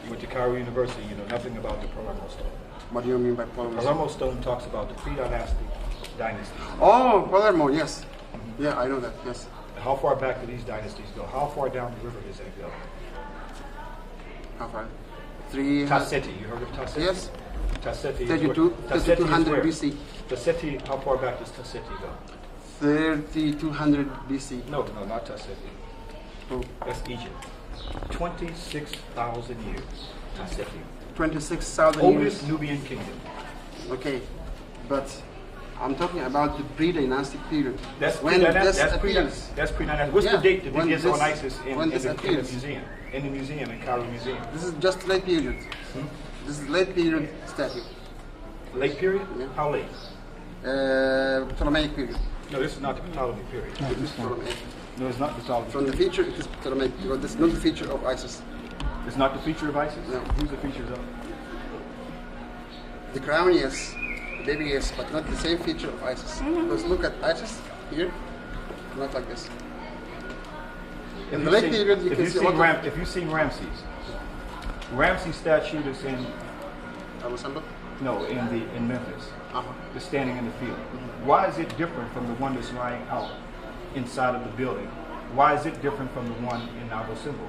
S4: You went to Cairo University, you know nothing about the Palermo stone.
S2: What do you mean by Palermo?
S4: Palermo stone talks about the pre-dynastic dynasties.
S2: Oh, Palermo, yes. Yeah, I know that, yes.
S4: How far back do these dynasties go? How far down the river does that go?
S2: How far? 300.
S4: Tasseti, you heard of Tasseti?
S2: Yes.
S4: Tasseti is
S2: 32,
S4: where- Tasseti is
S2: 3200
S4: where?
S2: BC.
S4: Tasseti, how far back does Tasseti go?
S2: 3200 BC.
S4: No, not Tasseti.
S2: Oh,
S4: That's Egypt. 26,000 years. Tasseti.
S2: 26,000
S4: Oldest
S2: years.
S4: Nubian kingdom.
S2: Okay, but I'm talking about the pre-dynastic period.
S4: That's
S2: when this appears.
S4: pre-dynastic. What's
S2: Yeah,
S4: the date that
S2: when
S4: it is on
S2: this-
S4: ISIS
S2: when
S4: in
S2: this
S4: the
S2: appears.
S4: museum? In the museum, in Cairo Museum.
S2: This is just late period. This is late period statue.
S4: Late period?
S2: Yeah.
S4: How late?
S2: Ptolemaic period.
S4: No, this is not the Ptolemy period.
S2: It is Ptolemaic.
S4: No, it's not the Ptolemy.
S2: From the feature, it is Ptolemaic because this is not the feature of Isis.
S4: It's not the feature of ISIS?
S2: No.
S4: Who's the features of?
S2: The crown, yes. The baby, yes, but not the same feature of Isis. Because look at Isis here, not like this. In the late period, you can see a lot of...
S4: If you've seen Ramses, Ramses' statue is in in Memphis. It's standing in the field. Why is it different from the one that's lying out inside of the building? Why is it different from the one in Abu Simbel?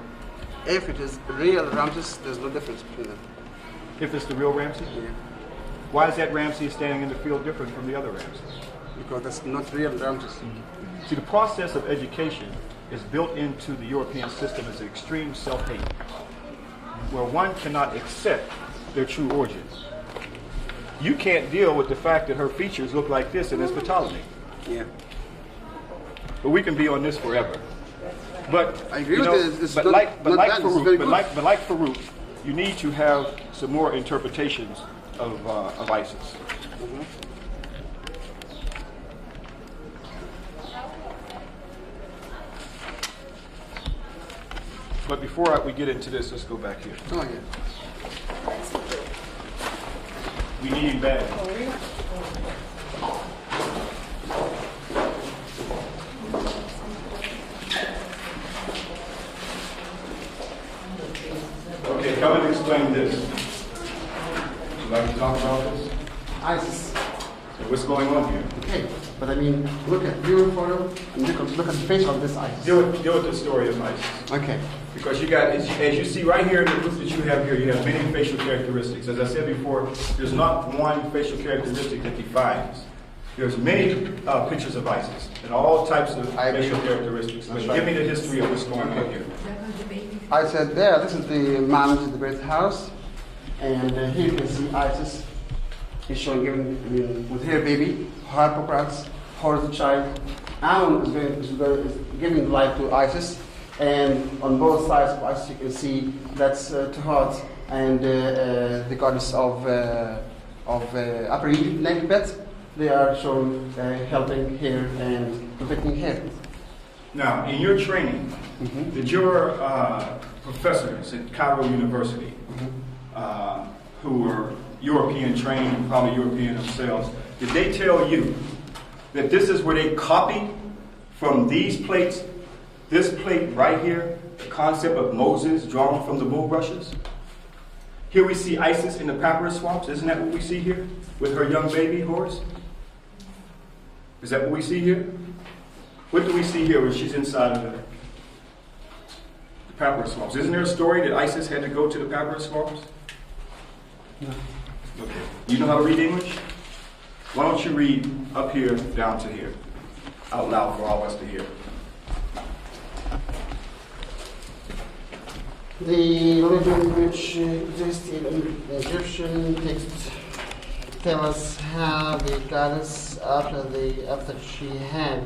S2: If it is real Ramses, there's no difference between them.
S4: If it's the real Ramses?
S2: Yeah.
S4: Why is that Ramses standing in the field different from the other Ramses?
S2: Because that's not real Ramses.
S4: See, the process of education is built into the European system as an extreme self-hate, where one cannot accept their true origins. You can't deal with the fact that her features look like this and it's Ptolemy.
S2: Yeah.
S4: But we can be on this forever. But
S2: I agree with this.
S4: But like Farouk, you need to have some more interpretations of ISIS. But before we get into this, let's go back here.
S2: Oh yeah.
S4: We need him back. Okay, come and explain this. Would you like to talk about this?
S2: Isis.
S4: So what's going on here?
S2: Okay, but I mean, look at your photo and look at the face of this Isis.
S4: Deal with the story of ISIS.
S2: Okay.
S4: Because you got, as you see right here in the group that you have here, you have many facial characteristics. As I said before, there's not one facial characteristic that defines. There's many pictures of ISIS and all types of facial characteristics. But give me the history of what's going on here.
S2: I said there, this is the man in the great house, and here you can see Isis. He's showing with her baby, her Hippocrates, her the child. Aaron is giving life to Isis. And on both sides of Isis, you can see that's Tuhat and the goddess of Upper Egypt, Nekhbet. They are shown helping her and protecting her.
S4: Now, in your training, did your professors at Cairo University, who were European trained and probably European themselves, did they tell you that this is where they copied from these plates? This plate right here, the concept of Moses drawn from the bulrushes. Here we see Isis in the papyrus swamps. Isn't that what we see here? With her young baby horse? Is that what we see here? What do we see here when she's inside of the papyrus swamps? Isn't there a story that Isis had to go to the papyrus swamps?
S2: No.
S4: Okay. You know how to read English? Why don't you read up here down to here, out loud for all of us to hear.
S2: The religion which exists in Egyptian texts tell us how the goddess, after she had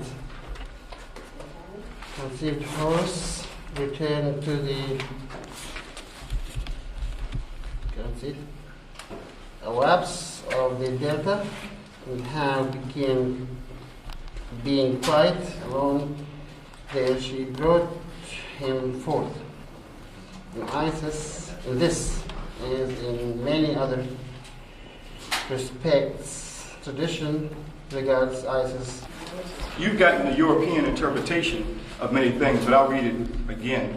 S2: conceived horse, returned to the Arabs of the delta, and how began being quiet alone. There she brought him forth. In Isis, in this, as in many other respects, tradition regards Isis.
S4: You've gotten a European interpretation of many things, but I'll read it again,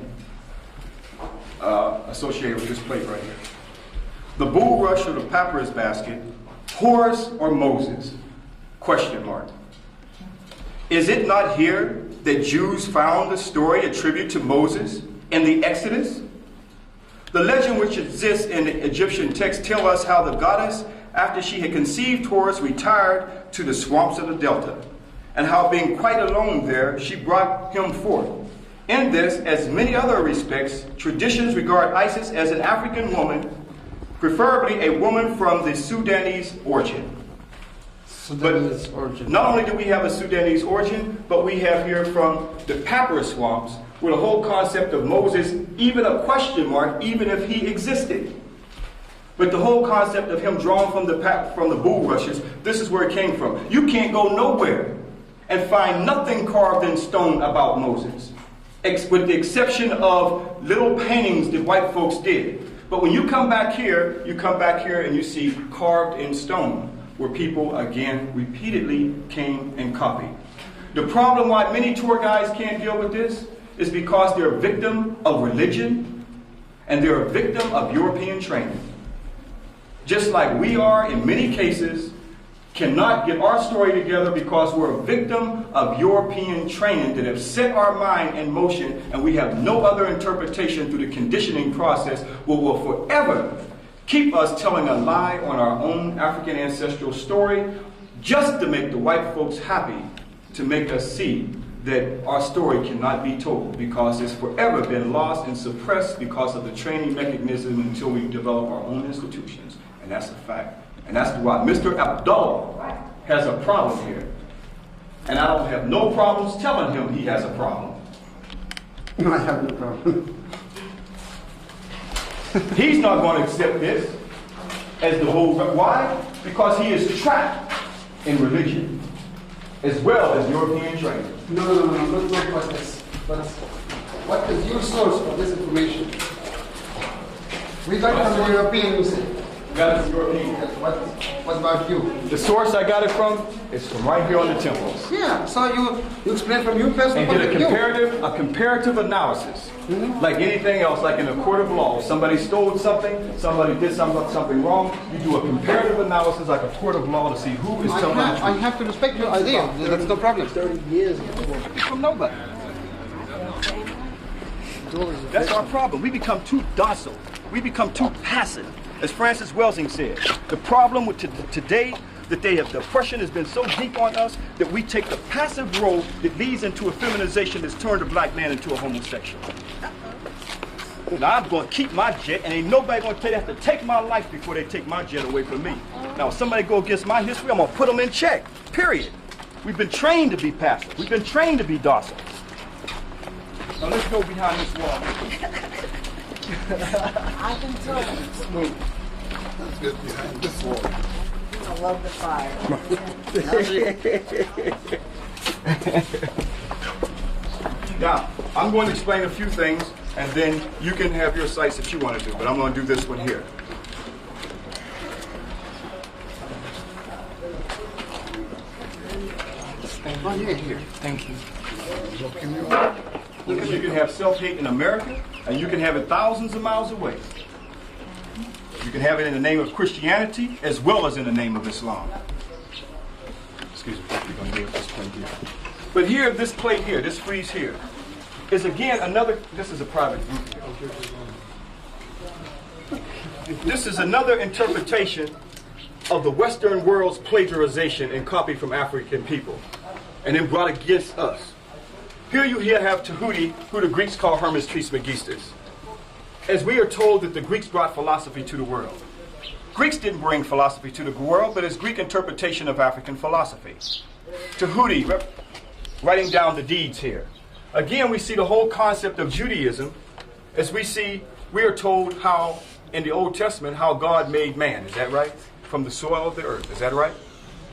S4: associated with this plate right here. The bulrush or the papyrus basket, Horus or Moses? Question mark. Is it not here that Jews found the story attributed to Moses in the Exodus? The legend which exists in the Egyptian text tells us how the goddess, after she had conceived Horus, retired to the swamps of the delta, and how being quite alone there, she brought him forth. In this, as many other respects, traditions regard Isis as an African woman, preferably a woman from the Sudanese origin.
S2: Sudanese origin.
S4: Not only do we have a Sudanese origin, but we have here from the papyrus swamps, where the whole concept of Moses, even a question mark, even if he existed. But the whole concept of him drawn from the bulrushes, this is where it came from. You can't go nowhere and find nothing carved in stone about Moses, with the exception of little paintings that white folks did. But when you come back here and you see carved in stone, where people, again, repeatedly came and copied. The problem why many tour guides can't deal with this is because they're a victim of religion and they're a victim of European training. Just like we are, in many cases, cannot get our story together because we're a victim of European training that have set our mind in motion, and we have no other interpretation through the conditioning process what will forever keep us telling a lie on our own African ancestral story just to make the white folks happy, to make us see that our story cannot be told because it's forever been lost and suppressed because of the training mechanism until we develop our own institutions. And that's a fact. And that's why Mr. Abdullah has a problem here. And I don't have no problems telling him he has a problem.
S2: No, I have no problem.
S4: He's not going to accept this as the whole. Why? Because he is trapped in religion as well as European training.
S2: No, not what this. But what is your source for this information? We got it from the European, you say.
S4: Got it from European.
S2: What about you?
S4: The source I got it from is from right here on the temples.
S2: Yeah, so you explain from your personal
S4: And
S2: point
S4: did
S2: of view.
S4: a comparative analysis. Like anything else, like in a court of law, somebody stole something, somebody did something wrong, you do a comparative analysis like a court of law to see who is telling the
S2: I
S4: truth.
S2: have to respect your idea. That's no problem.
S5: 30 years.
S2: From nobody.
S4: That's our problem. We become too docile. We become too passive. As Francis Welsing said, the problem with today, that the oppression has been so deep on us that we take the passive role that leads into a feminization that's turned a black man into a homosexual. Now I'm going to keep my jet, and ain't nobody going to have to take my life before they take my jet away from me. Now if somebody go against my history, I'm going to put them in check, period. We've been trained to be passive. We've been trained to be docile. Now let's go behind this wall.
S1: I can tell you.
S2: Let's get behind this wall.
S1: I love the fire.
S4: Now, I'm going to explain a few things, and then you can have your sites that you want to do, but I'm going to do this one here.
S2: Here.
S4: Thank you. Because you can have self-hate in America, and you can have it thousands of miles away. You can have it in the name of Christianity as well as in the name of Islam. Excuse me, we're going to do it this plate here. But here, this plate here, this frieze here, is again another, this is a private group here. This is another interpretation of the Western world's plagiarization and copy from African people, and then brought against us. Here you have Tahuti, who the Greeks call Hermes Trismegistus. As we are told that the Greeks brought philosophy to the world. Greeks didn't bring philosophy to the world, but it's Greek interpretation of African philosophy. Tahuti, writing down the deeds here. Again, we see the whole concept of Judaism, as we are told how, in the Old Testament, how God made man. Is that right? From the soil of the earth. Is that right?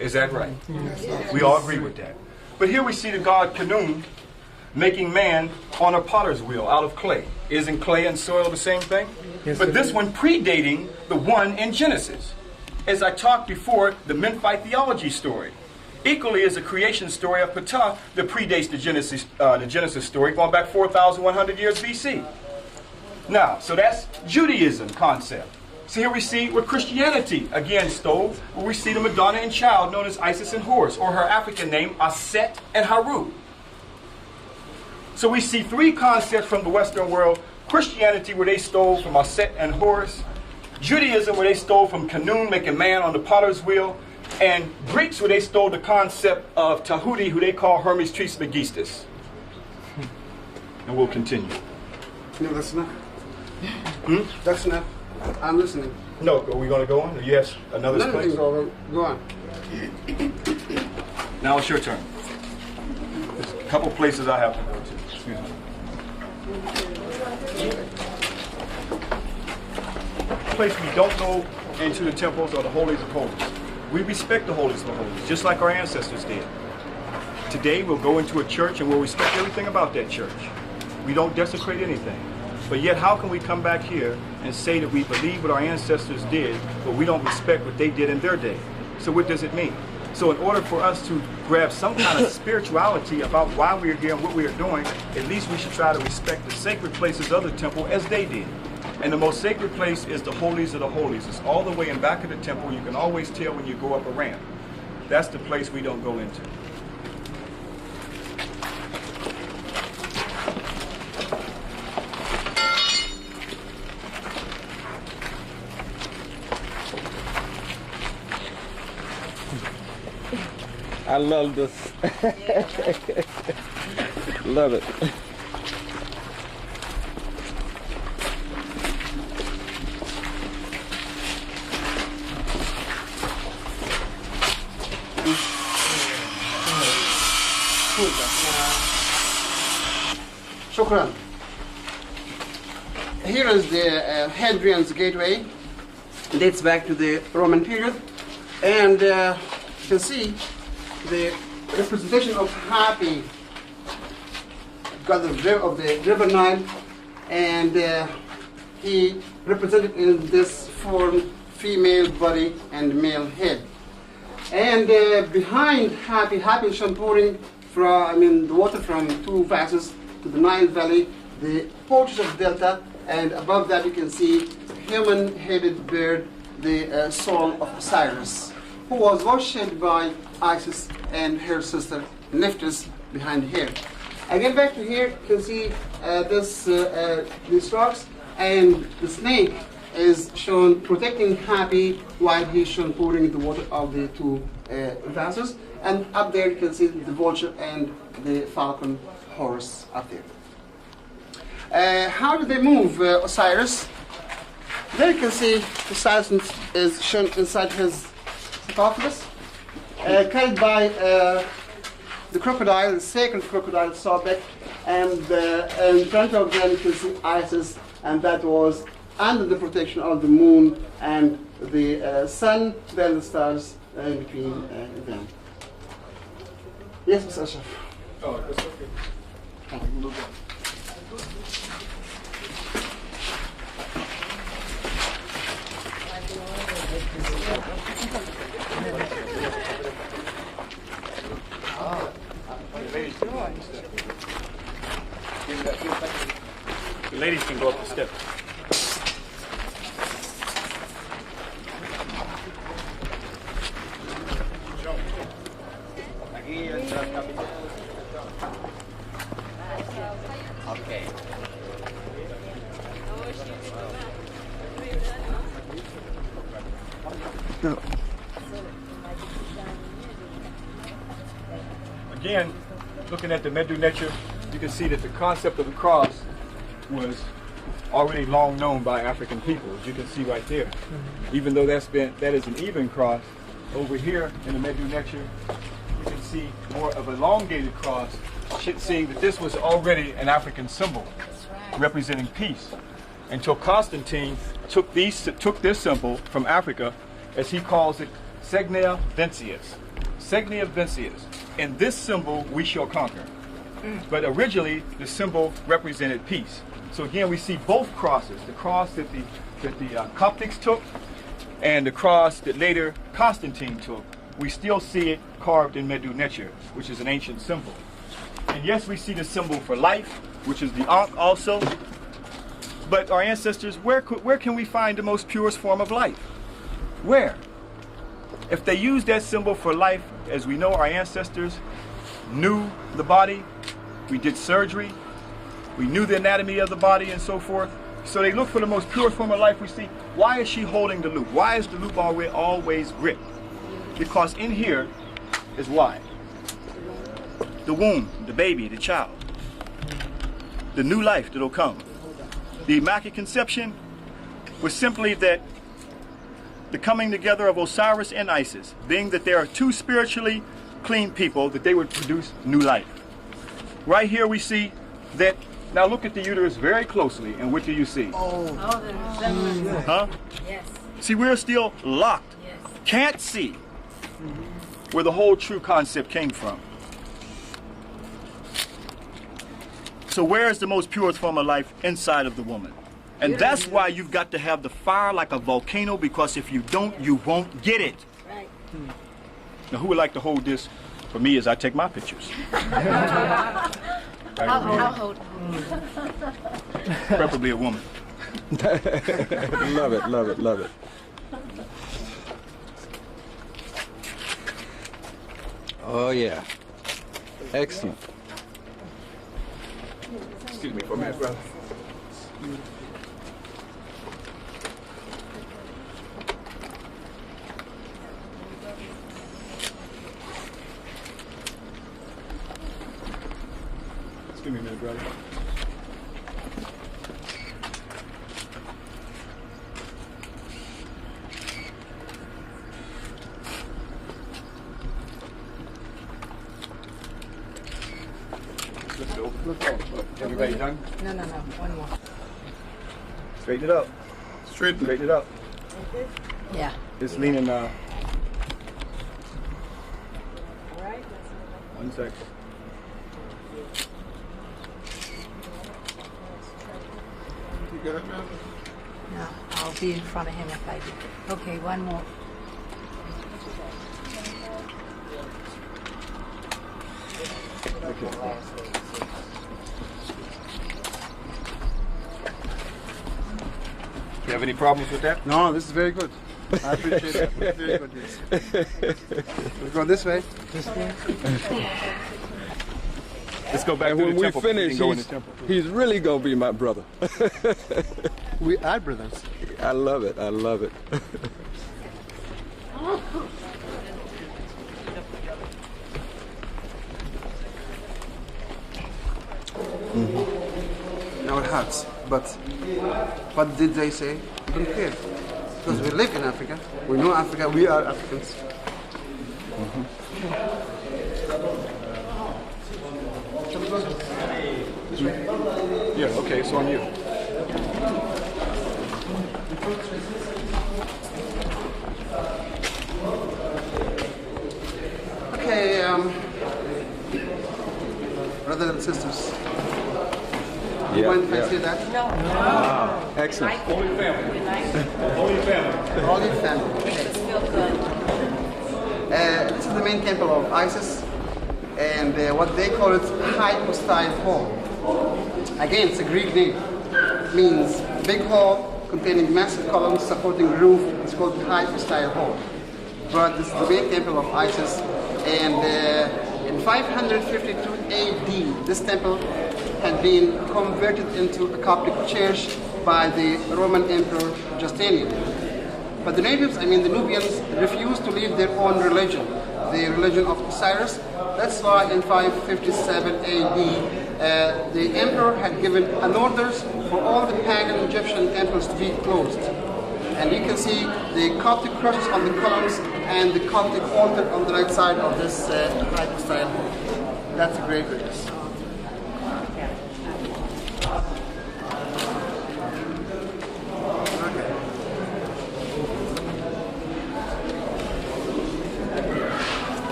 S4: Is that right? Yes. We all agree with that. But here we see the god Khnum making man on a potter's wheel out of clay. Isn't clay and soil the same thing? Yes, but this one predating the one in Genesis. As I talked before, the Memphite theology story. Equally is a creation story of Ptah that predates the Genesis story, going back 4,100 years BC. Now, so that's Judaism concept. So here we see where Christianity again stole, where we see the Madonna and child known as Isis and Horus, or her African name, Aset and Haru. So we see three concepts from the Western world. Christianity, where they stole from Aset and Horus. Judaism, where they stole from Khnum, making man on the potter's wheel. And Greeks, where they stole the concept of Tahuti, who they call Hermes Trismegistus. And we'll continue.
S2: No, that's not. That's not. I'm listening.
S4: No, are we going to go on? Or you have another place?
S2: Go on.
S4: Now it's your turn. There's a couple places I have to go to. Excuse me. place we don't go into the temples are the holies of holies. We respect the holies of holies, just like our ancestors did. Today we'll go into a church and we'll respect everything about that church. We don't desecrate anything. But yet how can we come back here and say that we believe what our ancestors did, but we don't respect what they did in their day? So what does it mean? So in order for us to grab some kind of spirituality about why we are here and what we are doing, at least we should try to respect the sacred places of the temple as they did. And the most sacred place is the holies of the holies. It's all the way in back of the temple. You can always tell when you go up a ramp. That's the place we don't go into.
S5: I love this. Love it.
S2: Shukran. Here is the Hadrian's Gateway. It dates back to the Roman period, and you can see the representation of Happy, god of the river Nile, and he represented in this form female body and male head. And behind Happy is shown pouring the water from two vases to the Nile Valley, the porches of Delta, and above that you can see human-headed bird, the soul of Osiris, who was worshipped by Isis and her sister Nephthys behind here. Again, back to here, you can see these rocks, and the snake is shown protecting Happy while he's shown pouring the water of the two vases. And up there you can see the vulture and the falcon horse up there. How do they move Osiris? There you can see Osiris is shown inside his sarcophagus, carried by the crocodile, the sacred crocodile Sobek, and in front of them you can see Isis, and that was under the protection of the moon and the sun, then the stars in between them. Yes, Mr. Ashra.
S4: Oh, that's okay. The ladies can go up the steps.
S5: Okay.
S4: Again, looking at the Medu Neter, you can see that the concept of the cross was already long known by African people, as you can see right there. Even though that is an even cross, over here in the Medu Neter, you can see more of an elongated cross, seeing that this was already an African symbol representing peace. Until Constantine took this symbol from Africa, as he calls it, Segnia Vincius. Segnia Vincius. In this symbol we shall conquer. But originally the symbol represented peace. So again we see both crosses, the cross that the Coptics took and the cross that later Constantine took. We still see it carved in Medu Neter, which is an ancient symbol. And yes, we see the symbol for life, which is the Ankh also. But our ancestors, where can we find the most purest form of life? Where? If they used that symbol for life, as we know our ancestors knew the body, we did surgery, we knew the anatomy of the body and so forth. So they look for the most pure form of life. We see, why is she holding the loop? Why is the loop always gripped? Because in here is why. The womb, the baby, the child. The new life that'll come. The Immaculate Conception was simply that the coming together of Osiris and Isis, being that there are two spiritually clean people, that they would produce new life. Right here we see that Now look at the uterus very closely, and what do you see? Huh?
S1: Yes.
S4: See, we're still locked.
S1: Yes.
S4: Can't see where the whole true concept came from. So where is the most purest form of life? Inside of the woman. And that's why you've got to have the fire like a volcano, because if you don't, you won't get it.
S1: Right.
S4: Now who would like to hold this for me as I take my pictures?
S3: I'll hold.
S4: Preferably a woman.
S5: Love it, love it, love it. Oh yeah. Excellent.
S4: Excuse me for a minute, brother. Excuse me a minute, brother. Look over. Everybody done?
S1: No, one more.
S4: Straighten it up. Straighten it up.
S1: Yeah.
S4: It's leaning.
S1: All right.
S4: 1 second. You got it now?
S1: No, I'll be in front of him if I do. Okay, one more.
S4: You have any problems with that?
S2: No, this is very good. I appreciate that. Very good. Yes. We'll go this way.
S4: Let's go back
S5: And
S4: to
S5: when
S4: the
S5: we
S4: temple.
S5: finish,
S4: You can go in the temple.
S5: he's really gonna be my brother.
S2: We are brothers.
S5: I love it. I love it.
S2: Now it hurts, but what did they say? We don't care. Because we live in Africa, we know Africa, we are Africans.
S4: Yeah, okay, it's on you.
S2: Okay, brothers and sisters, you mind if I say that?
S5: Excellent.
S4: Holy family. Holy family.
S2: Holy family. This is the main temple of Isis, and what they call it, hypostyle hall. Again, it's a Greek name. It means big hall containing massive columns supporting roof. It's called hypostyle hall. But this is the main temple of Isis, and in 552 AD, this temple had been converted into a Coptic church by the Roman Emperor Justinian. But the natives, the Nubians, refused to leave their own religion, the religion of Osiris. That's why in 557 AD, the emperor had given an orders for all the pagan Egyptian temples to be closed. And you can see the Coptic crosses on the columns and the Coptic altar on the right side of this hypostyle. That's a great witness.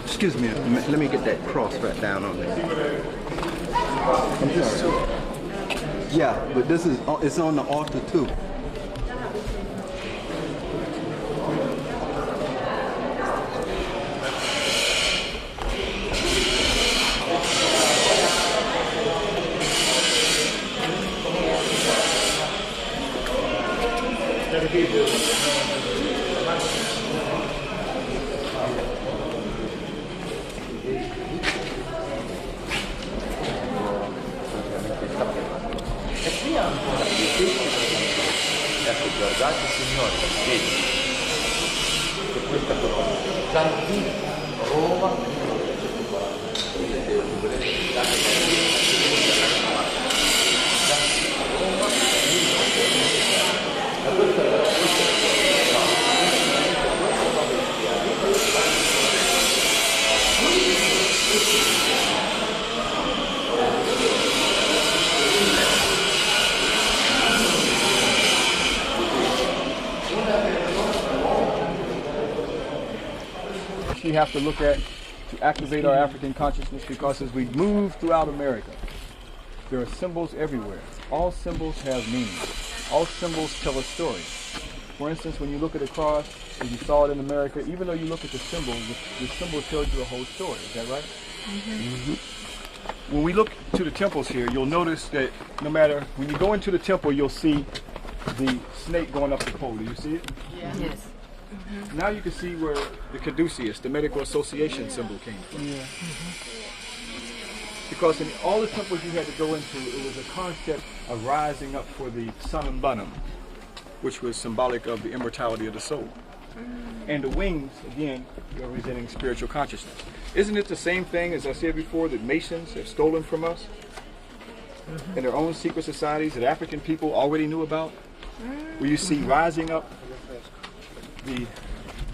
S5: Excuse me. Let me get that cross right down on there. Yeah, but this is it's on the altar too.
S6: Guardate signori, vedi, che questa corona, già qui Roma,
S4: we have to look at to activate our African consciousness, because as we move throughout America, there are symbols everywhere. All symbols have meaning. All symbols tell a story. For instance, when you look at a cross, as you saw it in America, even though you look at the symbol tells you a whole story. Is that right? When we look to the temples here, you'll notice that no matter, when you go into the temple, you'll see the snake going up the pole. Do you see it?
S1: Yes.
S4: Now you can see where the caduceus, the medical association symbol, came from. Because in all the temples you had to go into, it was a concept of rising up for the sunam banam, which was symbolic of the immortality of the soul. And the wings, again, representing spiritual consciousness. Isn't it the same thing, as I said before, that Masons have stolen from us in their own secret societies that African people already knew about? Where you see rising up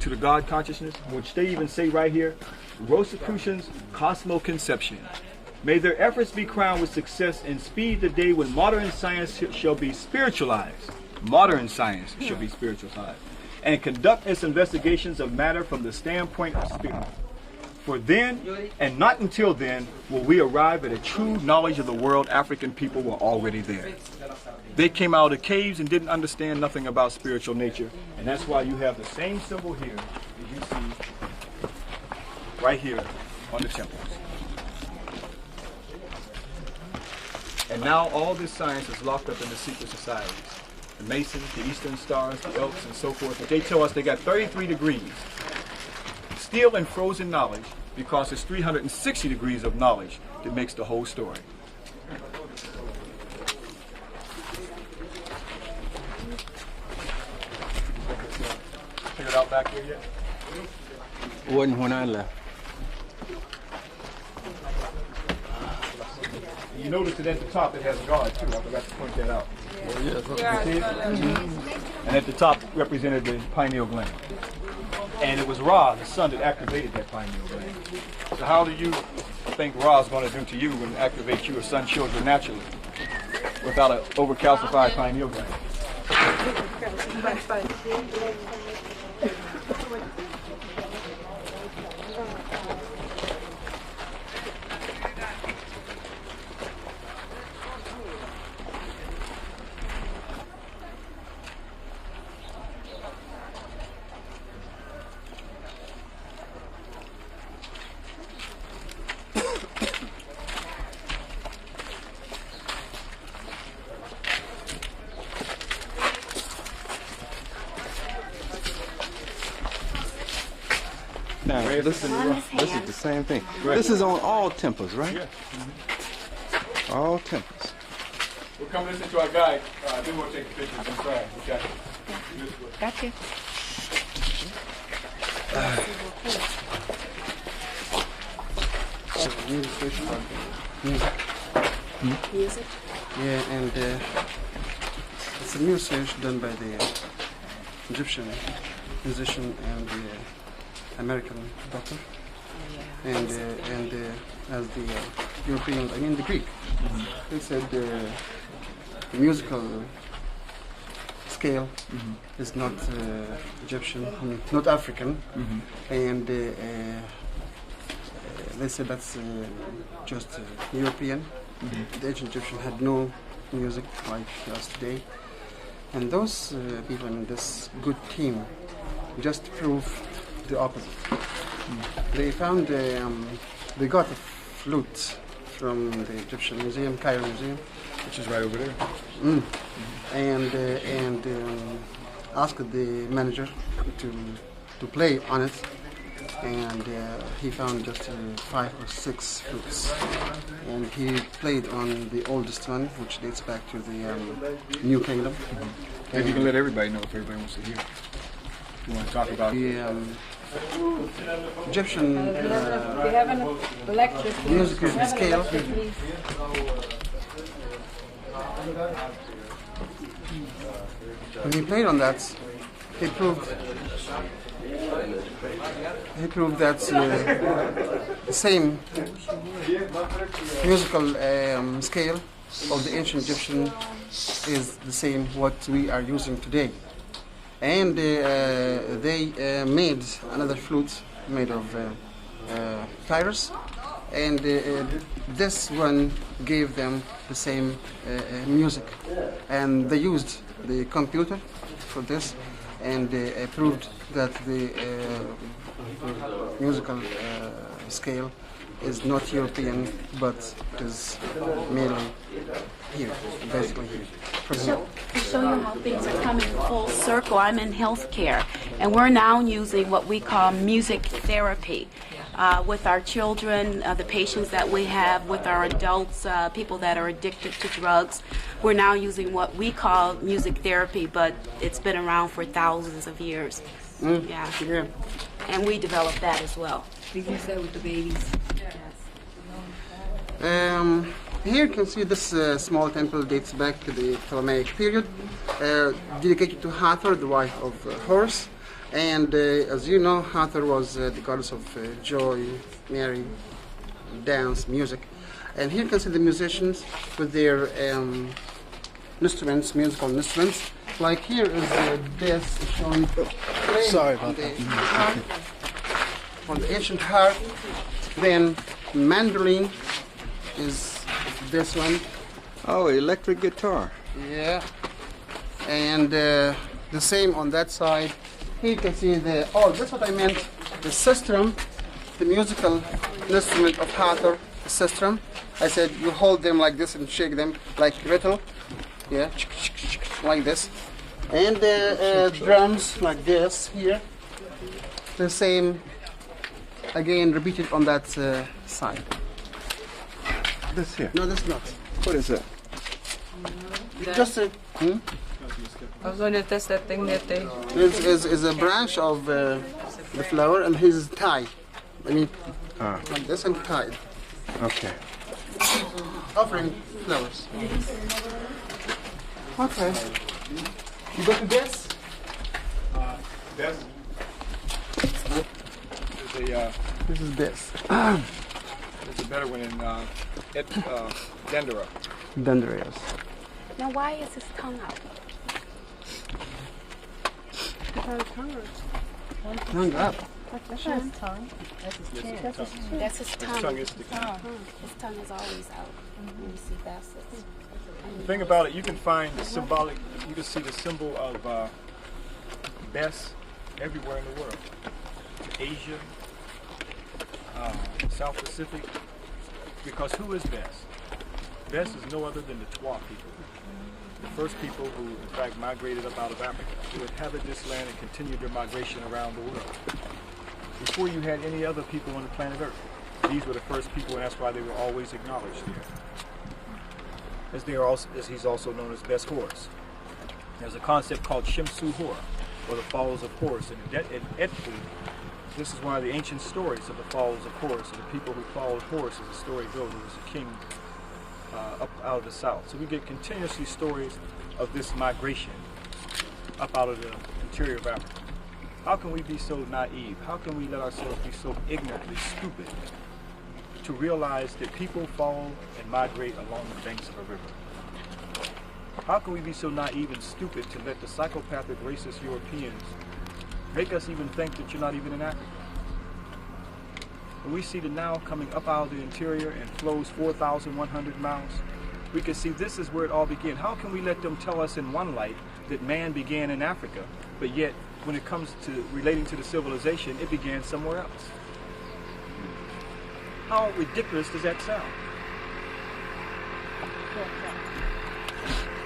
S4: to the God consciousness, which they even say right here, Rosicrucians Cosmoconception. May their efforts be crowned with success and speed the day when modern science shall be spiritualized. Modern science shall be spiritualized. And conduct its investigations of matter from the standpoint of spirit. For then, and not until then, will we arrive at a true knowledge of the world. African people were already there. They came out of the caves and didn't understand nothing about spiritual nature. And that's why you have the same symbol here as you see right here on the temples. And now all this science is locked up in the secret societies. The Masons, the Eastern Stars, the Elks, and so forth. But they tell us they got 33 degrees. Still in frozen knowledge, because it's 360 degrees of knowledge that makes the whole story. Figured out back here yet?
S5: Wasn't when I left.
S4: You notice that at the top it has God too. I forgot to point that out. You see it? And at the top represented the pineal gland. And it was Ra, the sun, that activated that pineal gland. So how do you think Ra is going to do to you and activate your sun children naturally without an overcalcified pineal gland?
S5: Now, this is the same thing. This is on all temples, right?
S4: Yeah.
S5: All temples.
S4: We're coming into our guide. I do want to take the pictures inside. We got you.
S1: Got you.
S3: Music.
S2: Yeah, and it's a new research done by the Egyptian musician and the American doctor, and as the European, I mean the Greek. They said the musical scale is not Egyptian, I mean, not African, and they said that's just European. The ancient Egyptian had no music like us today, and those people in this good team just prove the opposite. They found they got a flute from the Egyptian Museum, Cairo Museum,
S4: Which is right over there.
S2: and asked the manager to play on it, and he found just 5 or 6 flutes, and he played on the oldest one, which dates back to the New Kingdom.
S4: Maybe you can let everybody know if everybody wants to hear. You want to talk about
S2: The Egyptian
S1: We have a lecture.
S2: musical scale. When he played on that, he proved that the same musical scale of the ancient Egyptian is the same what we are using today. And they made another flute made of tires, and this one gave them the same music, and they used the computer for this, and proved that the musical scale is not European, but is mainly here, basically here.
S3: To show you how things are coming full circle, I'm in healthcare, and we're now using what we call music therapy with our children, the patients that we have, with our adults, people that are addicted to drugs. We're now using what we call music therapy, but it's been around for thousands of years. Yeah. And we developed that as well.
S1: We use that with the babies.
S2: Here you can see this small temple dates back to the Ptolemaic period, dedicated to Hathor, the wife of Horus. And as you know, Hathor was the goddess of joy, merry, dance, music. And here you can see the musicians with their instruments, musical instruments. Like here is this shown
S7: Sorry about
S2: on the ancient harp. Then mandolin is this one.
S5: Oh, electric guitar.
S2: Yeah. And the same on that side. Here you can see that's what I meant. The sistrum, the musical instrument of Hathor, the sistrum. I said you hold them like this and shake them like rattle. Yeah, like this. And the drums like this here. The same, again, repeated on that side.
S5: This here.
S2: No, that's not.
S5: What is that?
S2: Just a...
S1: I was wondering if that's that thing that they...
S2: is a branch of the flower, and his tie. I mean, like this and tied.
S5: Okay.
S2: Offering flowers. Okay. You go to this?
S4: This
S2: This is this.
S4: is a better one in Dendera.
S2: Dendrias.
S3: Now, why is his tongue out?
S2: Tongue up.
S3: That's his tongue.
S4: His tongue is the key.
S3: His tongue is always out. Let me see facets.
S4: The thing about it, you can find the symbolic, you can see the symbol of Bes everywhere in the world. Asia, South Pacific, because who is Bes? Bes is no other than the Twa people. The first people who, in fact, migrated up out of Africa, who inhabited this land and continued their migration around the world. Before you had any other people on the planet Earth, these were the first people, and that's why they were always acknowledged here. As he's also known as Bes Horus. There's a concept called Shemsu Hor, or the Falls of Horus. And in Edfu, this is one of the ancient stories of the Falls of Horus. And the people who followed Horus, as the story goes, who was a king up out of the south. So we get continuously stories of this migration up out of the interior of Africa. How can we be so naive? How can we let ourselves be so ignorantly stupid to realize that people fall and migrate along the banks of a river? How can we be so naive and stupid to let the psychopathic racist Europeans make us even think that you're not even in Africa? When we see the Nile coming up out of the interior and flows 4,100 miles, we can see this is where it all began. How can we let them tell us in one light that man began in Africa, but yet when it comes to relating to the civilization, it began somewhere else? How ridiculous does that sound?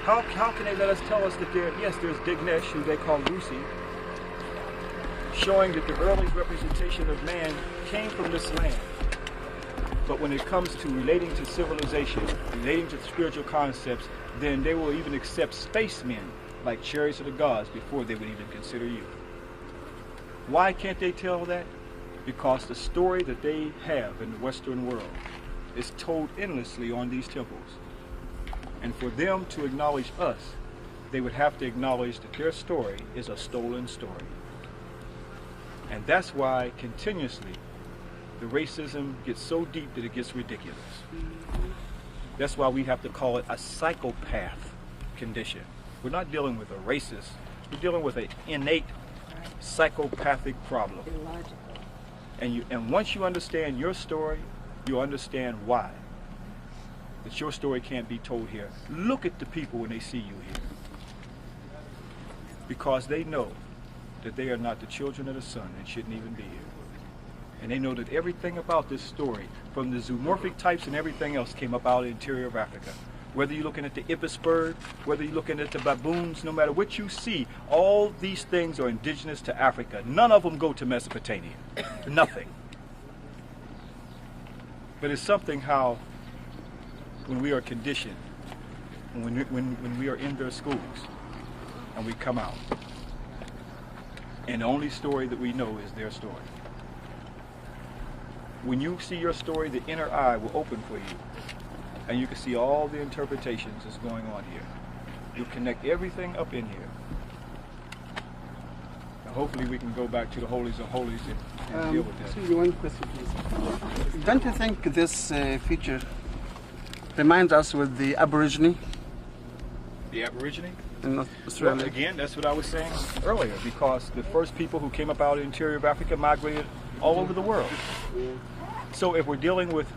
S4: How can they let us tell us that there's Dignesh, who they call Lucy, showing that the earliest representation of man came from this land. But when it comes to relating to civilization, relating to spiritual concepts, then they will even accept spacemen like chariots of the gods before they would even consider you. Why can't they tell that? Because the story that they have in the Western world is told endlessly on these temples. And for them to acknowledge us, they would have to acknowledge that their story is a stolen story. And that's why continuously the racism gets so deep that it gets ridiculous. That's why we have to call it a psychopath condition. We're not dealing with a racist, we're dealing with an innate psychopathic problem. And once you understand your story, you understand why. That your story can't be told here. Look at the people when they see you here. Because they know that they are not the children of the sun and shouldn't even be here. And they know that everything about this story, from the zoomorphic types and everything else, came up out of the interior of Africa. Whether you're looking at the Ibis bird, whether you're looking at the baboons, no matter what you see, all these things are indigenous to Africa. None of them go to Mesopotamia. Nothing. But it's something how, when we are conditioned, when we are in their schools, and we come out, and the only story that we know is their story. When you see your story, the inner eye will open for you, and you can see all the interpretations that's going on here. You connect everything up in here. Now hopefully we can go back to the holies of holies and deal with that.
S2: Excuse me, one question, please. Don't you think this feature reminds us with the Aborigine
S4: The Aborigine?
S2: in Australia?
S4: Well, again, that's what I was saying earlier, because the first people who came up out of the interior of Africa migrated all over the world. So if we're dealing with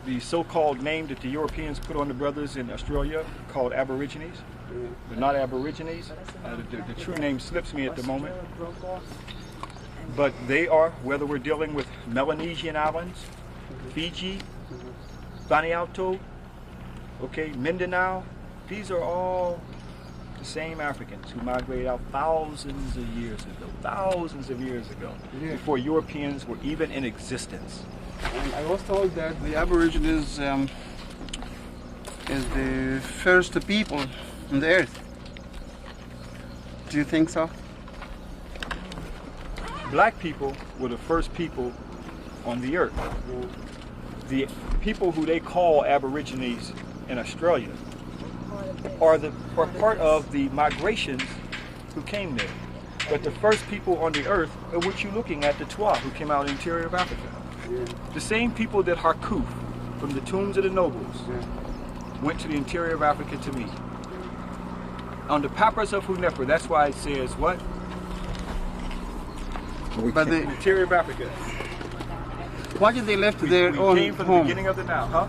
S4: the so-called name that the Europeans put on the brothers in Australia called Aborigines, they're not Aborigines. The true name slips me at the moment. But they are, whether we're dealing with Melanesian islands, Fiji, Vanuatu, okay, Mindanao, these are all the same Africans who migrated out thousands of years ago, before Europeans were even in existence.
S2: And I was told that the Aborigines is the first people on the earth. Do you think so?
S4: Black people were the first people on the earth. The people who they call Aborigines in Australia are part of the migrations who came there. But the first people on the earth are what you're looking at, the Twa, who came out of the interior of Africa. The same people that Harkuf, from the tombs of the nobles, went to the interior of Africa to meet. On the papyrus of Hunepher, that's why it says what?
S2: But
S4: The interior of Africa.
S2: why did they left
S4: We
S2: their own
S4: came from the
S2: home?
S4: beginning of the Nile, huh?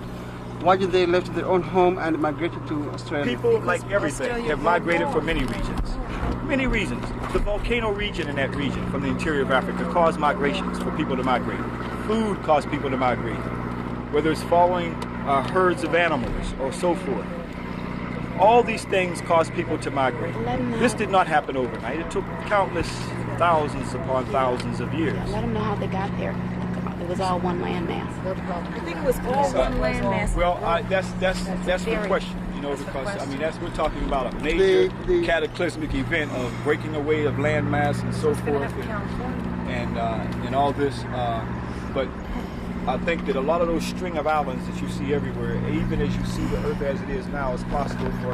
S2: Why did they left their own home and migrated to Australia?
S4: People, like everything, have migrated for many reasons. Many reasons. The volcano region in that region, from the interior of Africa, caused migrations for people to migrate. Food caused people to migrate. Whether it's following herds of animals or so forth. All these things caused people to migrate. This did not happen overnight. It took countless thousands upon thousands of years.
S3: Let them know how they got there. It was all one landmass.
S1: I think it was all one landmass.
S4: Well, that's the question, you know, because I mean we're talking about a major cataclysmic event of breaking away of landmass and so forth, and all this. But I think that a lot of those string of islands that you see everywhere, even as you see the Earth as it is now, it's possible for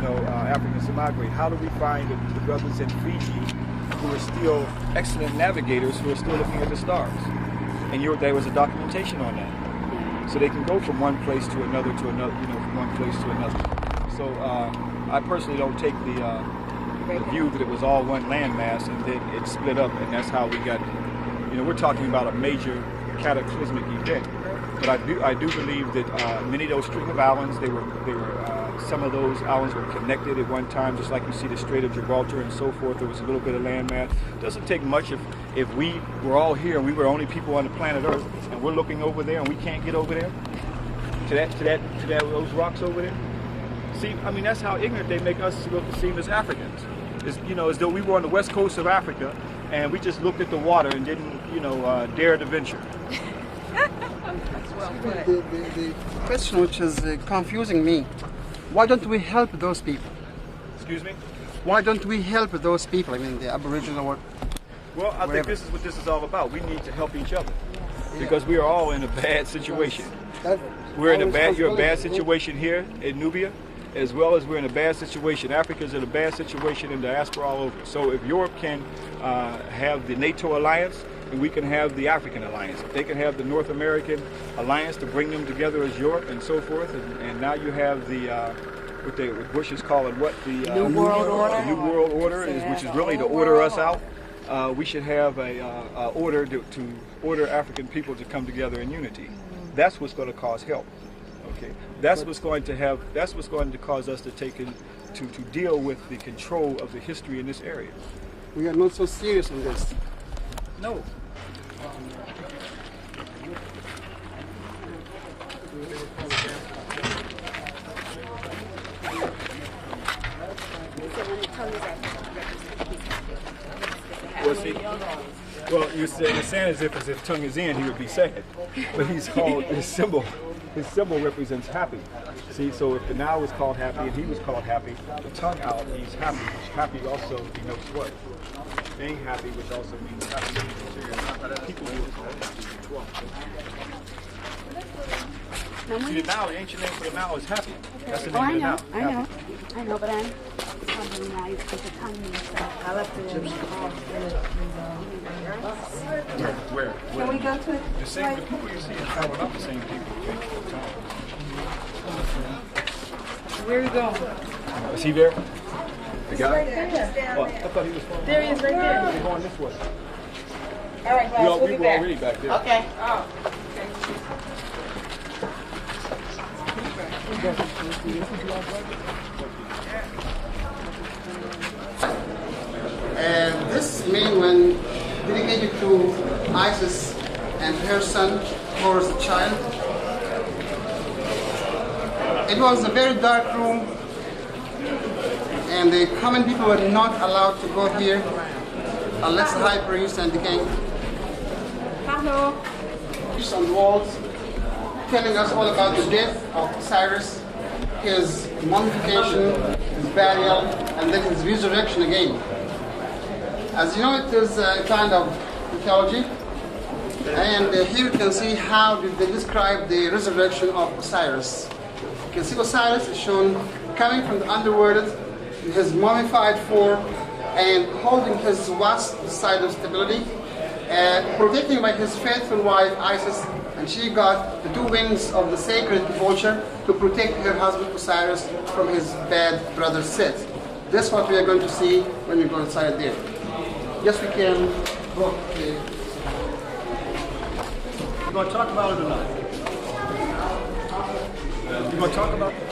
S4: Africans to migrate. How do we find the brothers in Fiji who are still excellent navigators who are still looking at the stars? And there was a documentation on that. So they can go from one place to another, from one place to another. So I personally don't take the view that it was all one landmass and then it split up, and that's how we got, we're talking about a major cataclysmic event. But I do believe that many of those string of islands, some of those islands were connected at one time, just like you see the Strait of Gibraltar and so forth. There was a little bit of landmass. It doesn't take much if we were all here and we were the only people on the planet Earth, and we're looking over there and we can't get over there to those rocks over there. See, I mean, that's how ignorant they make us look seem as Africans. It's, as though we were on the west coast of Africa and we just looked at the water and didn't, dare to venture.
S2: The question which is confusing me, why don't we help those people?
S4: Excuse me?
S2: Why don't we help those people? I mean, the Aboriginal or
S4: Well, I think this is what this is all about. We need to help each other because we are all in a bad situation. You're in a bad situation here in Nubia, as well as we're in a bad situation. Africa's in a bad situation in diaspora all over. So if Europe can have the NATO alliance, and we can have the African alliance. They can have the North American alliance to bring them together as Europe and so forth. And now you have the what Bush is calling the
S3: New World Order.
S4: The New World Order, which is really to order us out. we should have a order to order African people to come together in unity. That's what's going to cause help. Okay, that's what's going to cause us to take in, to deal with the control of the history in this area.
S2: We are not so serious on this.
S4: No. Well, see, you're saying as if his tongue is in, he would be sad. But he's called, his symbol represents happy. See, so if the now is called happy and he was called happy, the tongue out means happy. Happy also denotes what? Being happy, which also means happy. People who are called happy as well. See, the now, the ancient name for the now is happy. That's the name of the now.
S3: I know, but I'm wondering why the tongue means that.
S1: I left the
S4: Where?
S1: Can we go to
S4: The same, the people you see in town are not the same people you think in town.
S1: where are we going?
S4: Is he there? The guy?
S1: Right there.
S4: Oh, I thought he was from.
S1: There he is right there.
S4: We're going this way.
S1: All right, guys, we'll
S4: We
S1: be
S4: were
S1: back.
S4: already back there.
S1: Okay.
S2: And this main one dedicated to Isis and her son, who was a child. It was a very dark room, and the common people were not allowed to go here unless the high priest and the king.
S3: Hello.
S2: On the walls, telling us all about the death of Cyrus, his mummification, his burial, and then his resurrection again. As you know, it is a kind of mythology, and here you can see how did they describe the resurrection of Osiris. You can see Osiris is shown coming from the underworld in his mummified form and holding his vast side of stability, protected by his faithful wife Isis, and she got the two wings of the sacred vulture to protect her husband Osiris from his bad brother Seth. That's what we are going to see when we go inside there. Yes, we can go.
S4: You going to talk about it or not? You going to talk about it?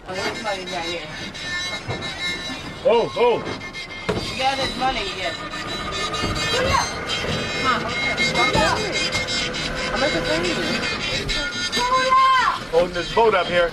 S7: Where's money down here?
S4: Oh, oh.
S7: You got his money yet?
S4: Holding this boat up here.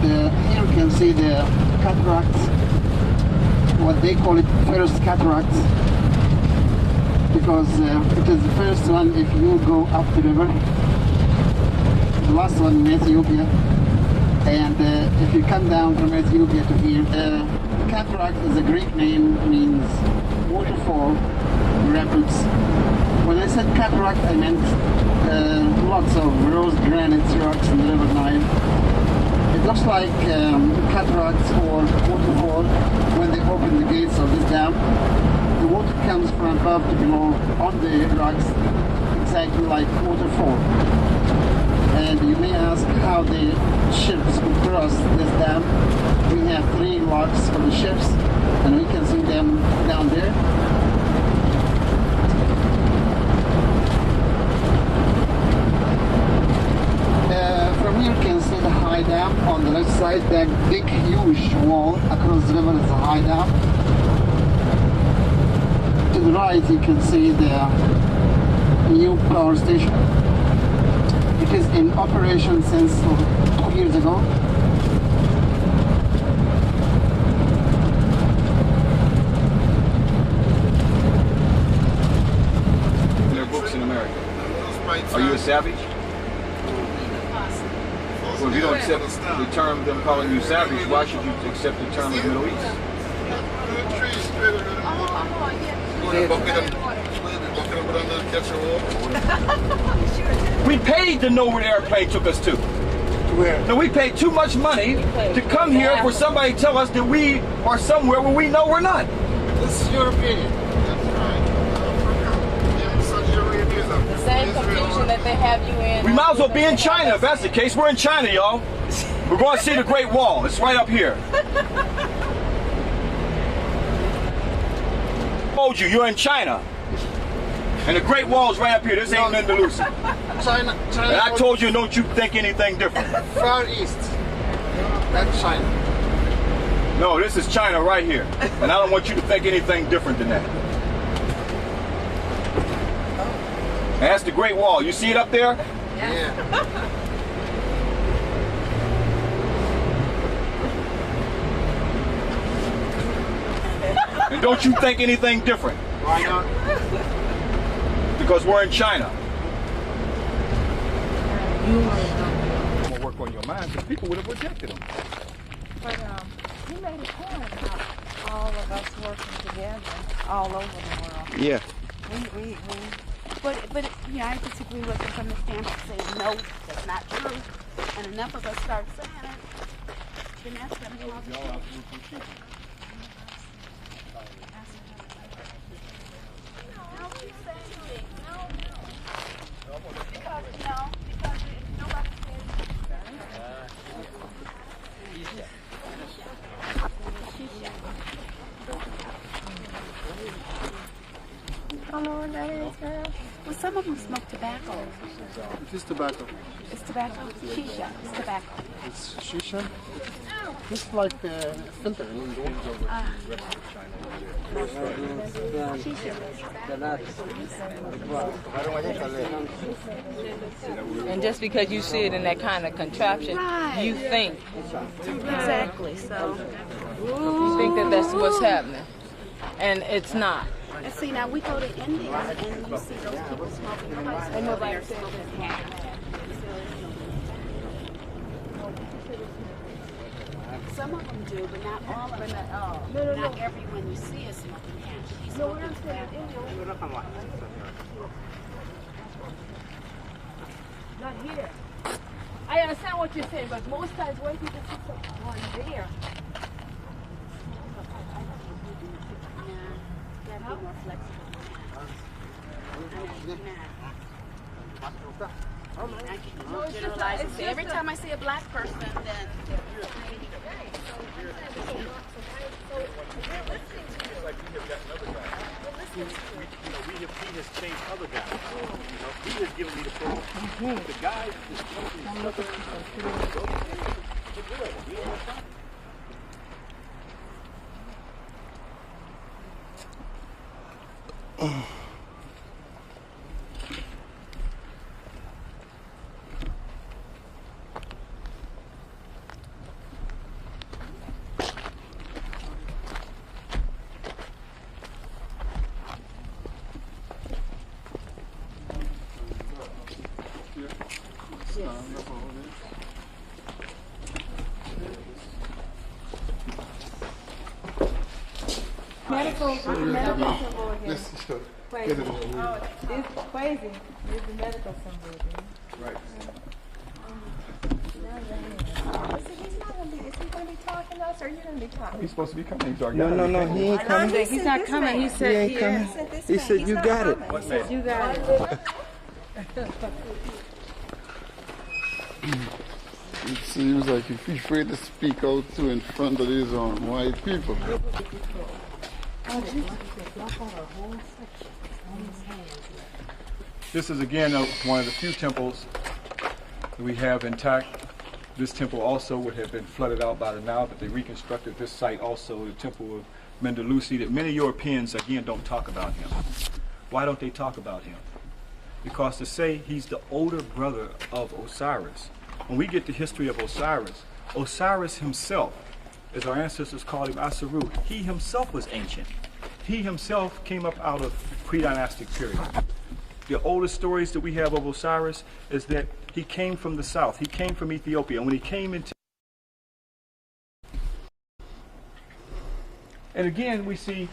S2: here you can see the cataracts, what they call it first cataracts, because it is the first one if you go up the river, the last one in Ethiopia, and if you come down from Ethiopia to here, cataract is a Greek name, means waterfall, rapids. When I said cataract, I meant lots of rose granite rocks in the River Nile. It looks like cataracts or waterfall when they open the gates of this dam. The water comes from above to below on the rocks, exactly like waterfall. And you may ask how the ships will cross this dam. We have 3 locks for the ships, and we can see them down there. From here you can see the high dam on the left side. That big huge wall across the river is a high dam. To the right you can see the new power station. It is in operation since 2 years ago.
S4: There are books in America. Are you a savage? Well, if you don't accept the term, them calling you savage, why should you accept the term of the Middle East? We paid to know where the airplane took us to.
S2: Where?
S4: Now we paid too much money to come here for somebody to tell us that we are somewhere where we know we're not.
S2: This is your opinion.
S7: The same confusion that they have you in.
S4: We might as well be in China if that's the case. We're in China, y'all. We're going to see the Great Wall. It's right up here. I told you, you're in China. And the Great Wall is right up here. This ain't nothing to lose.
S2: China.
S4: And I told you, don't you think anything different.
S2: Far East. That's China.
S4: No, this is China right here. And I don't want you to think anything different than that. And that's the Great Wall. You see it up there?
S2: Yeah.
S4: And don't you think anything different.
S2: Why not?
S4: Because we're in China. I'm going to work on your mind because people would have rejected them.
S1: But he made a point about all of us working together all over the world.
S5: Yeah.
S3: But you know, I disagree with him from the standpoint saying no, that's not true. And enough of us start saying it, then that's going to help.
S1: I don't know what that is, girl.
S3: Well, some of them smoke tobacco.
S2: It is tobacco.
S3: It's tobacco. Shisha. It's tobacco.
S2: It's shisha. It's like a filter.
S7: And just because you see it in that kind of contraption, you think.
S3: Exactly. So.
S7: You think that that's what's happening. And it's not.
S3: And see, now we go to India and you see those people smoking pipes and they're smoking hash. Some of them do, but not all of them. Not everyone you see is smoking hash. He's smoking tobacco.
S1: Not here. I understand what you're saying, but most times when people see someone there,
S3: Gotta be more flexible. I can't generalize and say every time I see a black person, then.
S8: He has changed other guys. He has given me the program. The guy is
S1: Medical symbol again.
S2: Let's show.
S1: Kwesi. Oh, it's kwesi. It's the medical symbol again.
S4: Right.
S1: Is he going to be talking to us, or are you going to be talking?
S4: He's supposed to be coming. He's already
S5: No, he ain't coming.
S7: He's not coming. He
S5: He
S7: said
S5: ain't coming. He said you got it.
S4: What man?
S7: you got it.
S9: It seems like if he's afraid to speak out too in front of these white people.
S4: This is again one of the few temples that we have intact. This temple also would have been flooded out by the Nile, but they reconstructed this site also, the temple of Mendelusi, that many Europeans again don't talk about him. Why don't they talk about him? Because to say he's the older brother of Osiris, when we get the history of Osiris, Osiris himself, as our ancestors called him, Asaru, he himself was ancient. He himself came up out of pre-dynastic period. The oldest stories that we have of Osiris is that he came from the south. He came from Ethiopia. And when he came into... And again, we see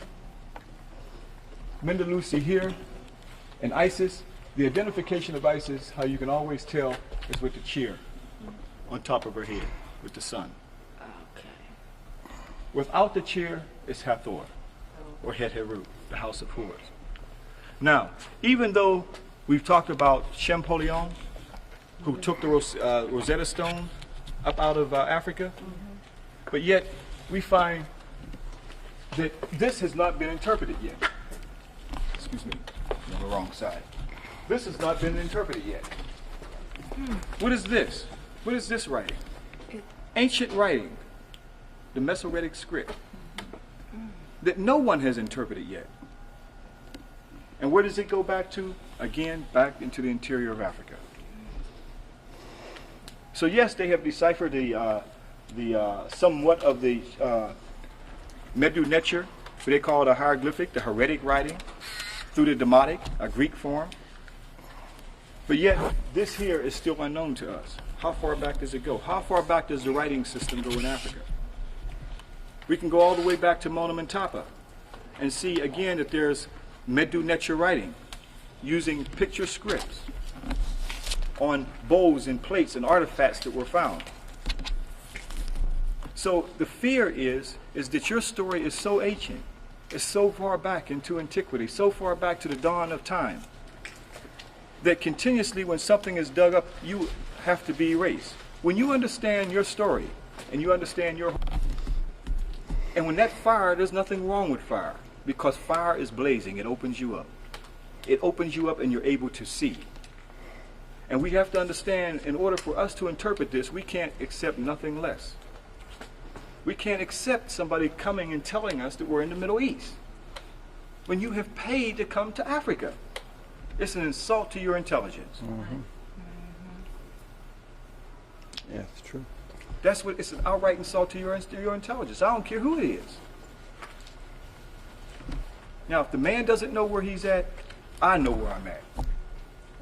S4: Mendelusi here and Isis. The identification of Isis, how you can always tell, is with the cheer on top of her head, with the sun.
S3: Okay.
S4: Without the cheer, it's Hathor, or Het Heru, the house of whores. Now, even though we've talked about Champollion, who took the Rosetta Stone up out of Africa, but yet we find that this has not been interpreted yet. Excuse me, I'm on the wrong side. This has not been interpreted yet. What is this? What is this writing? Ancient writing, the Mesoretic script, that no one has interpreted yet. And where does it go back to? Again, back into the interior of Africa. So yes, they have deciphered the somewhat of the Medu Neter, what they call the hieroglyphic, the heretic writing, through the Demotic, a Greek form. But yet, this here is still unknown to us. How far back does it go? How far back does the writing system go in Africa? We can go all the way back to Mona Mentapa and see again that there's Medu Neter writing using picture scripts on bowls and plates and artifacts that were found. So the fear is that your story is so ancient, it's so far back into antiquity, so far back to the dawn of time, that continuously when something is dug up, you have to be erased. When you understand your story and you understand your... And when that fire, there's nothing wrong with fire, because fire is blazing, it opens you up. It opens you up and you're able to see. And we have to understand, in order for us to interpret this, we can't accept nothing less. We can't accept somebody coming and telling us that we're in the Middle East when you have paid to come to Africa. It's an insult to your intelligence.
S5: Yeah, it's true.
S4: That's what it's an outright insult to your intelligence. I don't care who it is. Now, if the man doesn't know where he's at, I know where I'm at.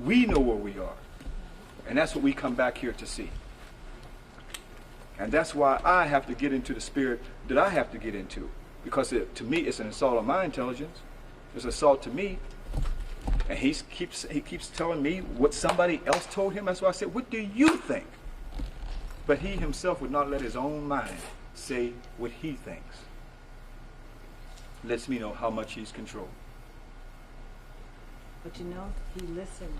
S4: We know where we are. And that's what we come back here to see. And that's why I have to get into the spirit that I have to get into. Because to me, it's an assault on my intelligence. It's an assault to me. And he keeps telling me what somebody else told him. That's why I said, what do you think? But he himself would not let his own mind say what he thinks. Lets me know how much he's controlled.
S10: But you know, he listened.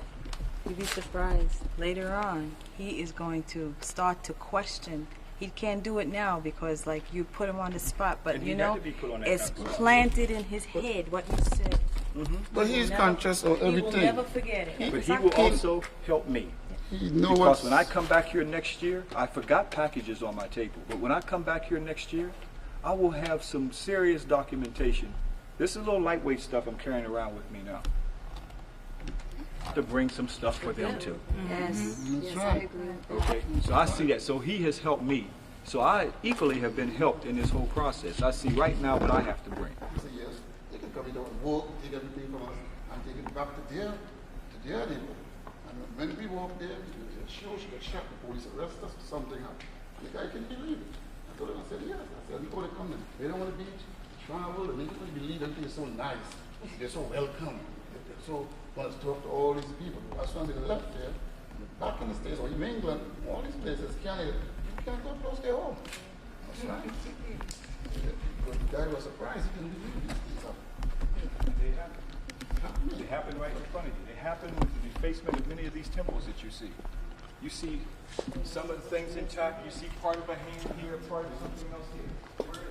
S10: You'd be surprised. Later on, he is going to start to question. He can't do it now because, like, you put him on the spot. But you know, it's planted in his head what you said.
S9: But he's conscious of everything.
S10: He will never forget it.
S4: But he will also help me. Because when I come back here next year, I forgot packages on my table. But when I come back here next year, I will have some serious documentation. This is a little lightweight stuff I'm carrying around with me now. To bring some stuff for them too.
S10: Yes.
S9: That's right.
S4: Okay, so I see that. So he has helped me. So I equally have been helped in this whole process. I see right now what I have to bring.
S9: Yes, they can come in and work, take everything from us, and take it back to their neighbor. And when we walk there, we do this. show, she got shot. The police arrested us for something else. And the guy couldn't believe it. I told him, I said, yes. I said, you go to come in. They don't want to be travel, and they don't want to believe them things so nice. They're so welcome. They're so want to talk to all these people. That's why they left there. Back in the States, or in England, all these places, Canada, you can't go close their home. That's right. The guy was surprised. He couldn't believe these things happen.
S4: They happen right in front of you. They happen with the defacement of many of these temples that you see. You see some of the things intact. You see part of a hand here, part of something else here. Where is it?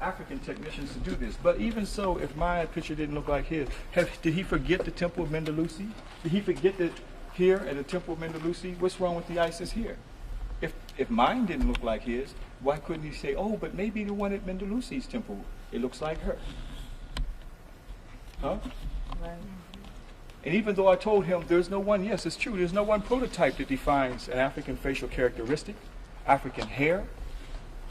S4: African technicians to do this. But even so, if my picture didn't look like his, did he forget the Temple of Mendeleussi? Did he forget that here at the Temple of Mendeleussi, what's wrong with the Isis here? If mine didn't look like his, why couldn't he say, oh, but maybe the one at Mendeleussi's temple, it looks like her? Huh? Right. And even though I told him there's no one, yes, it's true, there's no one prototype that defines an African facial characteristic, African hair.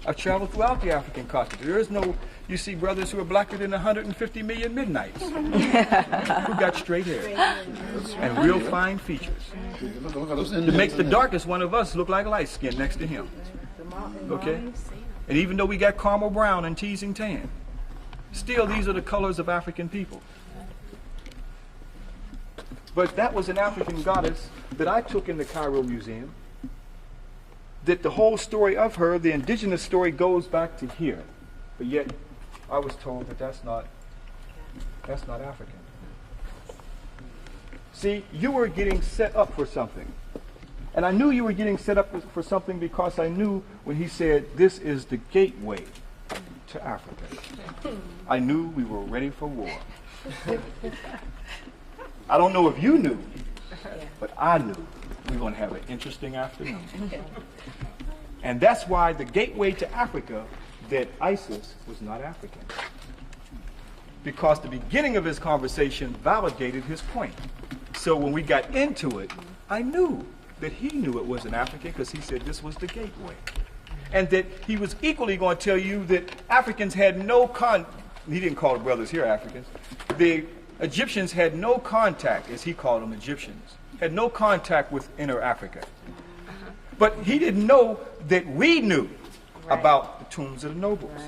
S4: I've traveled throughout the African continent. There is no, you see brothers who are blacker than 150 million midnights who got straight hair and real fine features. To make the darkest one of us look like light skin next to him. Okay? And even though we got caramel brown and teasing tan, still these are the colors of African people. But that was an African goddess that I took in the Cairo Museum. That the whole story of her, the indigenous story, goes back to here. But yet, I was told that that's not African. See, you were getting set up for something. And I knew you were getting set up for something because I knew when he said, this is the gateway to Africa. I knew we were ready for war. I don't know if you knew, but I knew we were going to have an interesting afternoon. And that's why the gateway to Africa, that Isis was not African. Because the beginning of his conversation validated his point. So when we got into it, I knew that he knew it wasn't African because he said this was the gateway. And that he was equally going to tell you that Africans had no he didn't call the brothers here Africans. The Egyptians had no contact, as he called them Egyptians, had no contact with inner Africa. But he didn't know that we knew about the tombs of the nobles.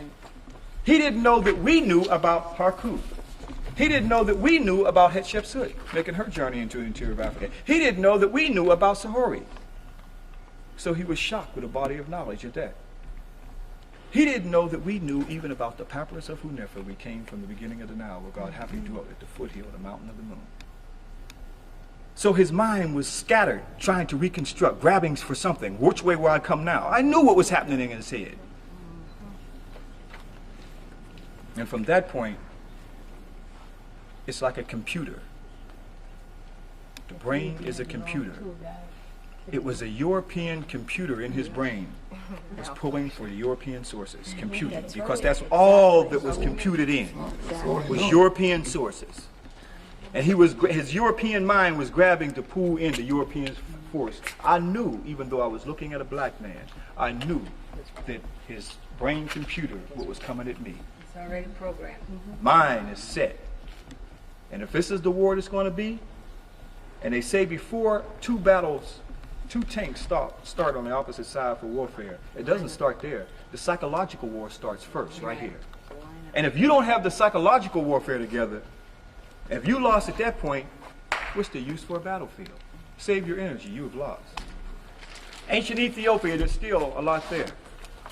S4: He didn't know that we knew about Harku. He didn't know that we knew about Hatshepsut, making her journey into the interior of Africa. He didn't know that we knew about Sahori. So he was shocked with a body of knowledge at that. He didn't know that we knew even about the papyrus of Hunefer. We came from the beginning of the Nile, where God happily dwelt at the foothill, the mountain of the moon. So his mind was scattered, trying to reconstruct, grabbing for something. Which way will I come now? I knew what was happening in his head. And from that point, it's like a computer. The brain is a computer. It was a European computer in his brain. It was pulling for the European sources, computing, because that's all that was computed in, was European sources. And his European mind was grabbing to pull in the European force. I knew, even though I was looking at a black man, I knew that his brain computer, what was coming at me.
S10: It's already programmed.
S2: Mine is set.
S4: And if this is the war that's going to be, and they say before two tanks start on the opposite side for warfare, it doesn't start there. The psychological war starts first, right here. And if you don't have the psychological warfare together, if you lost at that point, what's the use for a battlefield? Save your energy, you have lost. Ancient Ethiopia, there's still a lot there.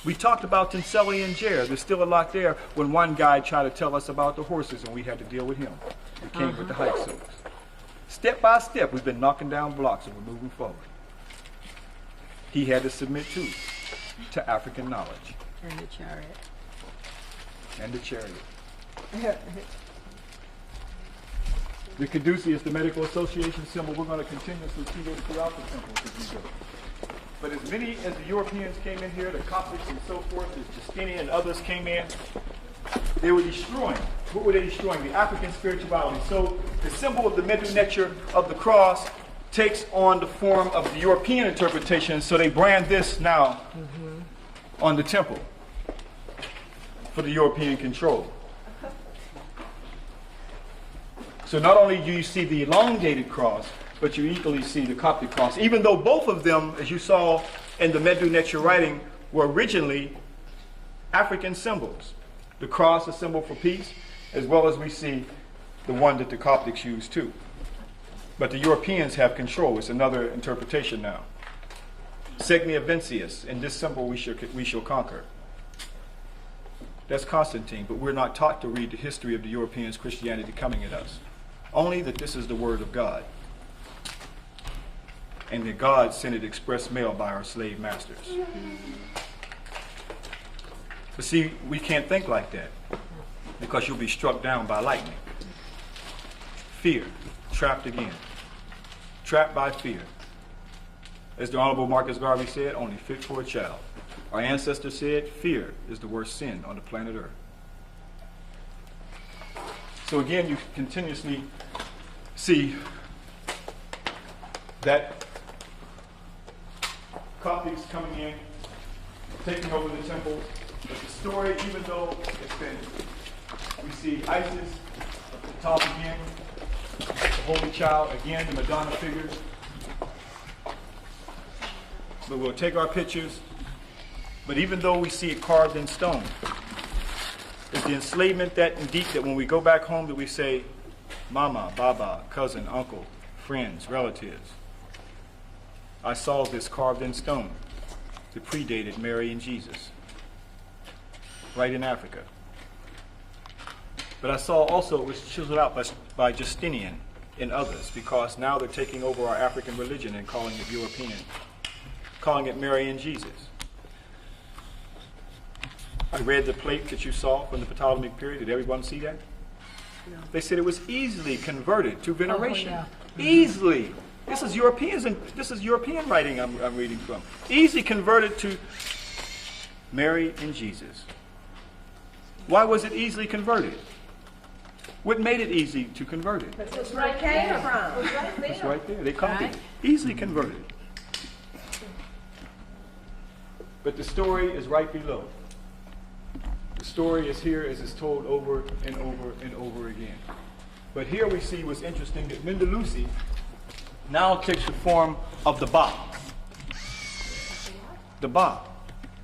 S4: We talked about Tinseli and Jer. There's still a lot there when one guy tried to tell us about the horses and we had to deal with him. The king with the Hyksos. Step by step, we've been knocking down blocks and we're moving forward. He had to submit to African knowledge.
S7: And the chariot.
S4: And the chariot. The Caduceus is the medical association symbol. We're going to continuously see this throughout the temples as we go. But as many as the Europeans came in here, the Coptics and so forth, as Justinian and others came in, they were destroying. What were they destroying? The African spirituality. So the symbol of the Medu Neter of the cross takes on the form of the European interpretation. So they brand this now on the temple for the European control. So not only do you see the elongated cross, but you equally see the Coptic cross, even though both of them, as you saw in the Medu Neter writing, were originally African symbols. The cross, a symbol for peace, as well as we see the one that the Coptics use too. But the Europeans have control. It's another interpretation now. Segnia Vincius, in this symbol we shall conquer. That's Constantine, but we're not taught to read the history of the Europeans' Christianity coming at us. Only that this is the word of God. And that God sent it express mail by our slave masters. But see, we can't think like that because you'll be struck down by lightning. Fear, trapped again. Trapped by fear. As the Honorable Marcus Garvey said, only fit for a child. Our ancestors said, fear is the worst sin on the planet Earth. So again, you continuously see that Coptics coming in, taking over the temples. But the story, even though it's been, we see Isis at the top again, the Holy Child again, the Madonna figures. But we'll take our pictures. But even though we see it carved in stone, is the enslavement that deep that when we go back home that we say, Mama, Baba, cousin, uncle, friends, relatives. I saw this carved in stone that predated Mary and Jesus, right in Africa. But I saw also it was chiseled out by Justinian and others, because now they're taking over our African religion and calling it European, calling it Mary and Jesus. I read the plate that you saw from the Ptolemaic period. Did everyone see that? No. They said it was easily converted to veneration. Oh, yeah. Easily. This is Europeans, and this is European writing I'm reading from. Easily converted to Mary and Jesus. Why was it easily converted? What made it easy to convert it?
S1: That's where it came from.
S4: It's right there. They copied it. Easily converted. But the story is right below. The story is here as it's told over and over and over again. But here we see what's interesting, that Mendelusi now takes the form of the Ba. The Ba,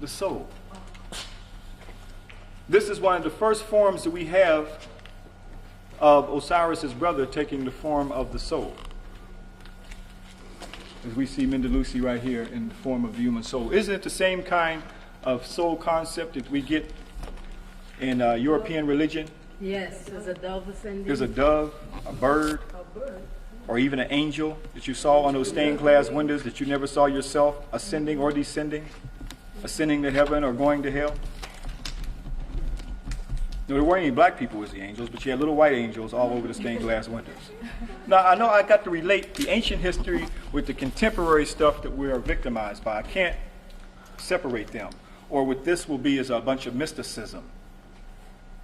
S4: the soul. This is one of the first forms that we have of Osiris's brother taking the form of the soul. As we see Mendelusi right here in the form of the human soul. Isn't it the same kind of soul concept that we get in European religion?
S7: Yes, there's a dove ascending.
S4: There's a dove, a bird, or even an angel that you saw on those stained glass windows that you never saw yourself ascending or descending, ascending to heaven or going to hell. No, there weren't any black people as the angels, but you had little white angels all over the stained glass windows. Now, I know I got to relate the ancient history with the contemporary stuff that we are victimized by. I can't separate them. Or what this will be is a bunch of mysticism.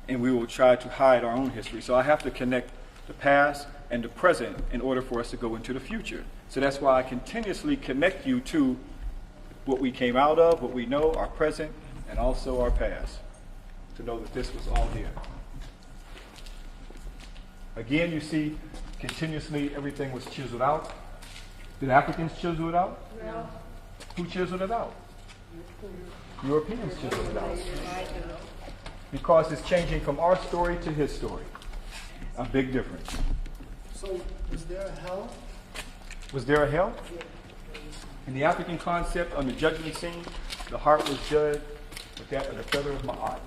S4: And we will try to hide our own history. So I have to connect the past and the present in order for us to go into the future. So that's why I continuously connect you to what we came out of, what we know, our present, and also our past, to know that this was all here. Again, you see continuously everything was chiseled out. Did Africans chisel it out? No. Who chiseled it out? Europeans chiseled it out. Because it's changing from our story to his story. A big difference.
S11: So, was there a hell?
S4: Was there a hell? In the African concept, on the judgment scene, the heart was judged with that of the feather of my eye.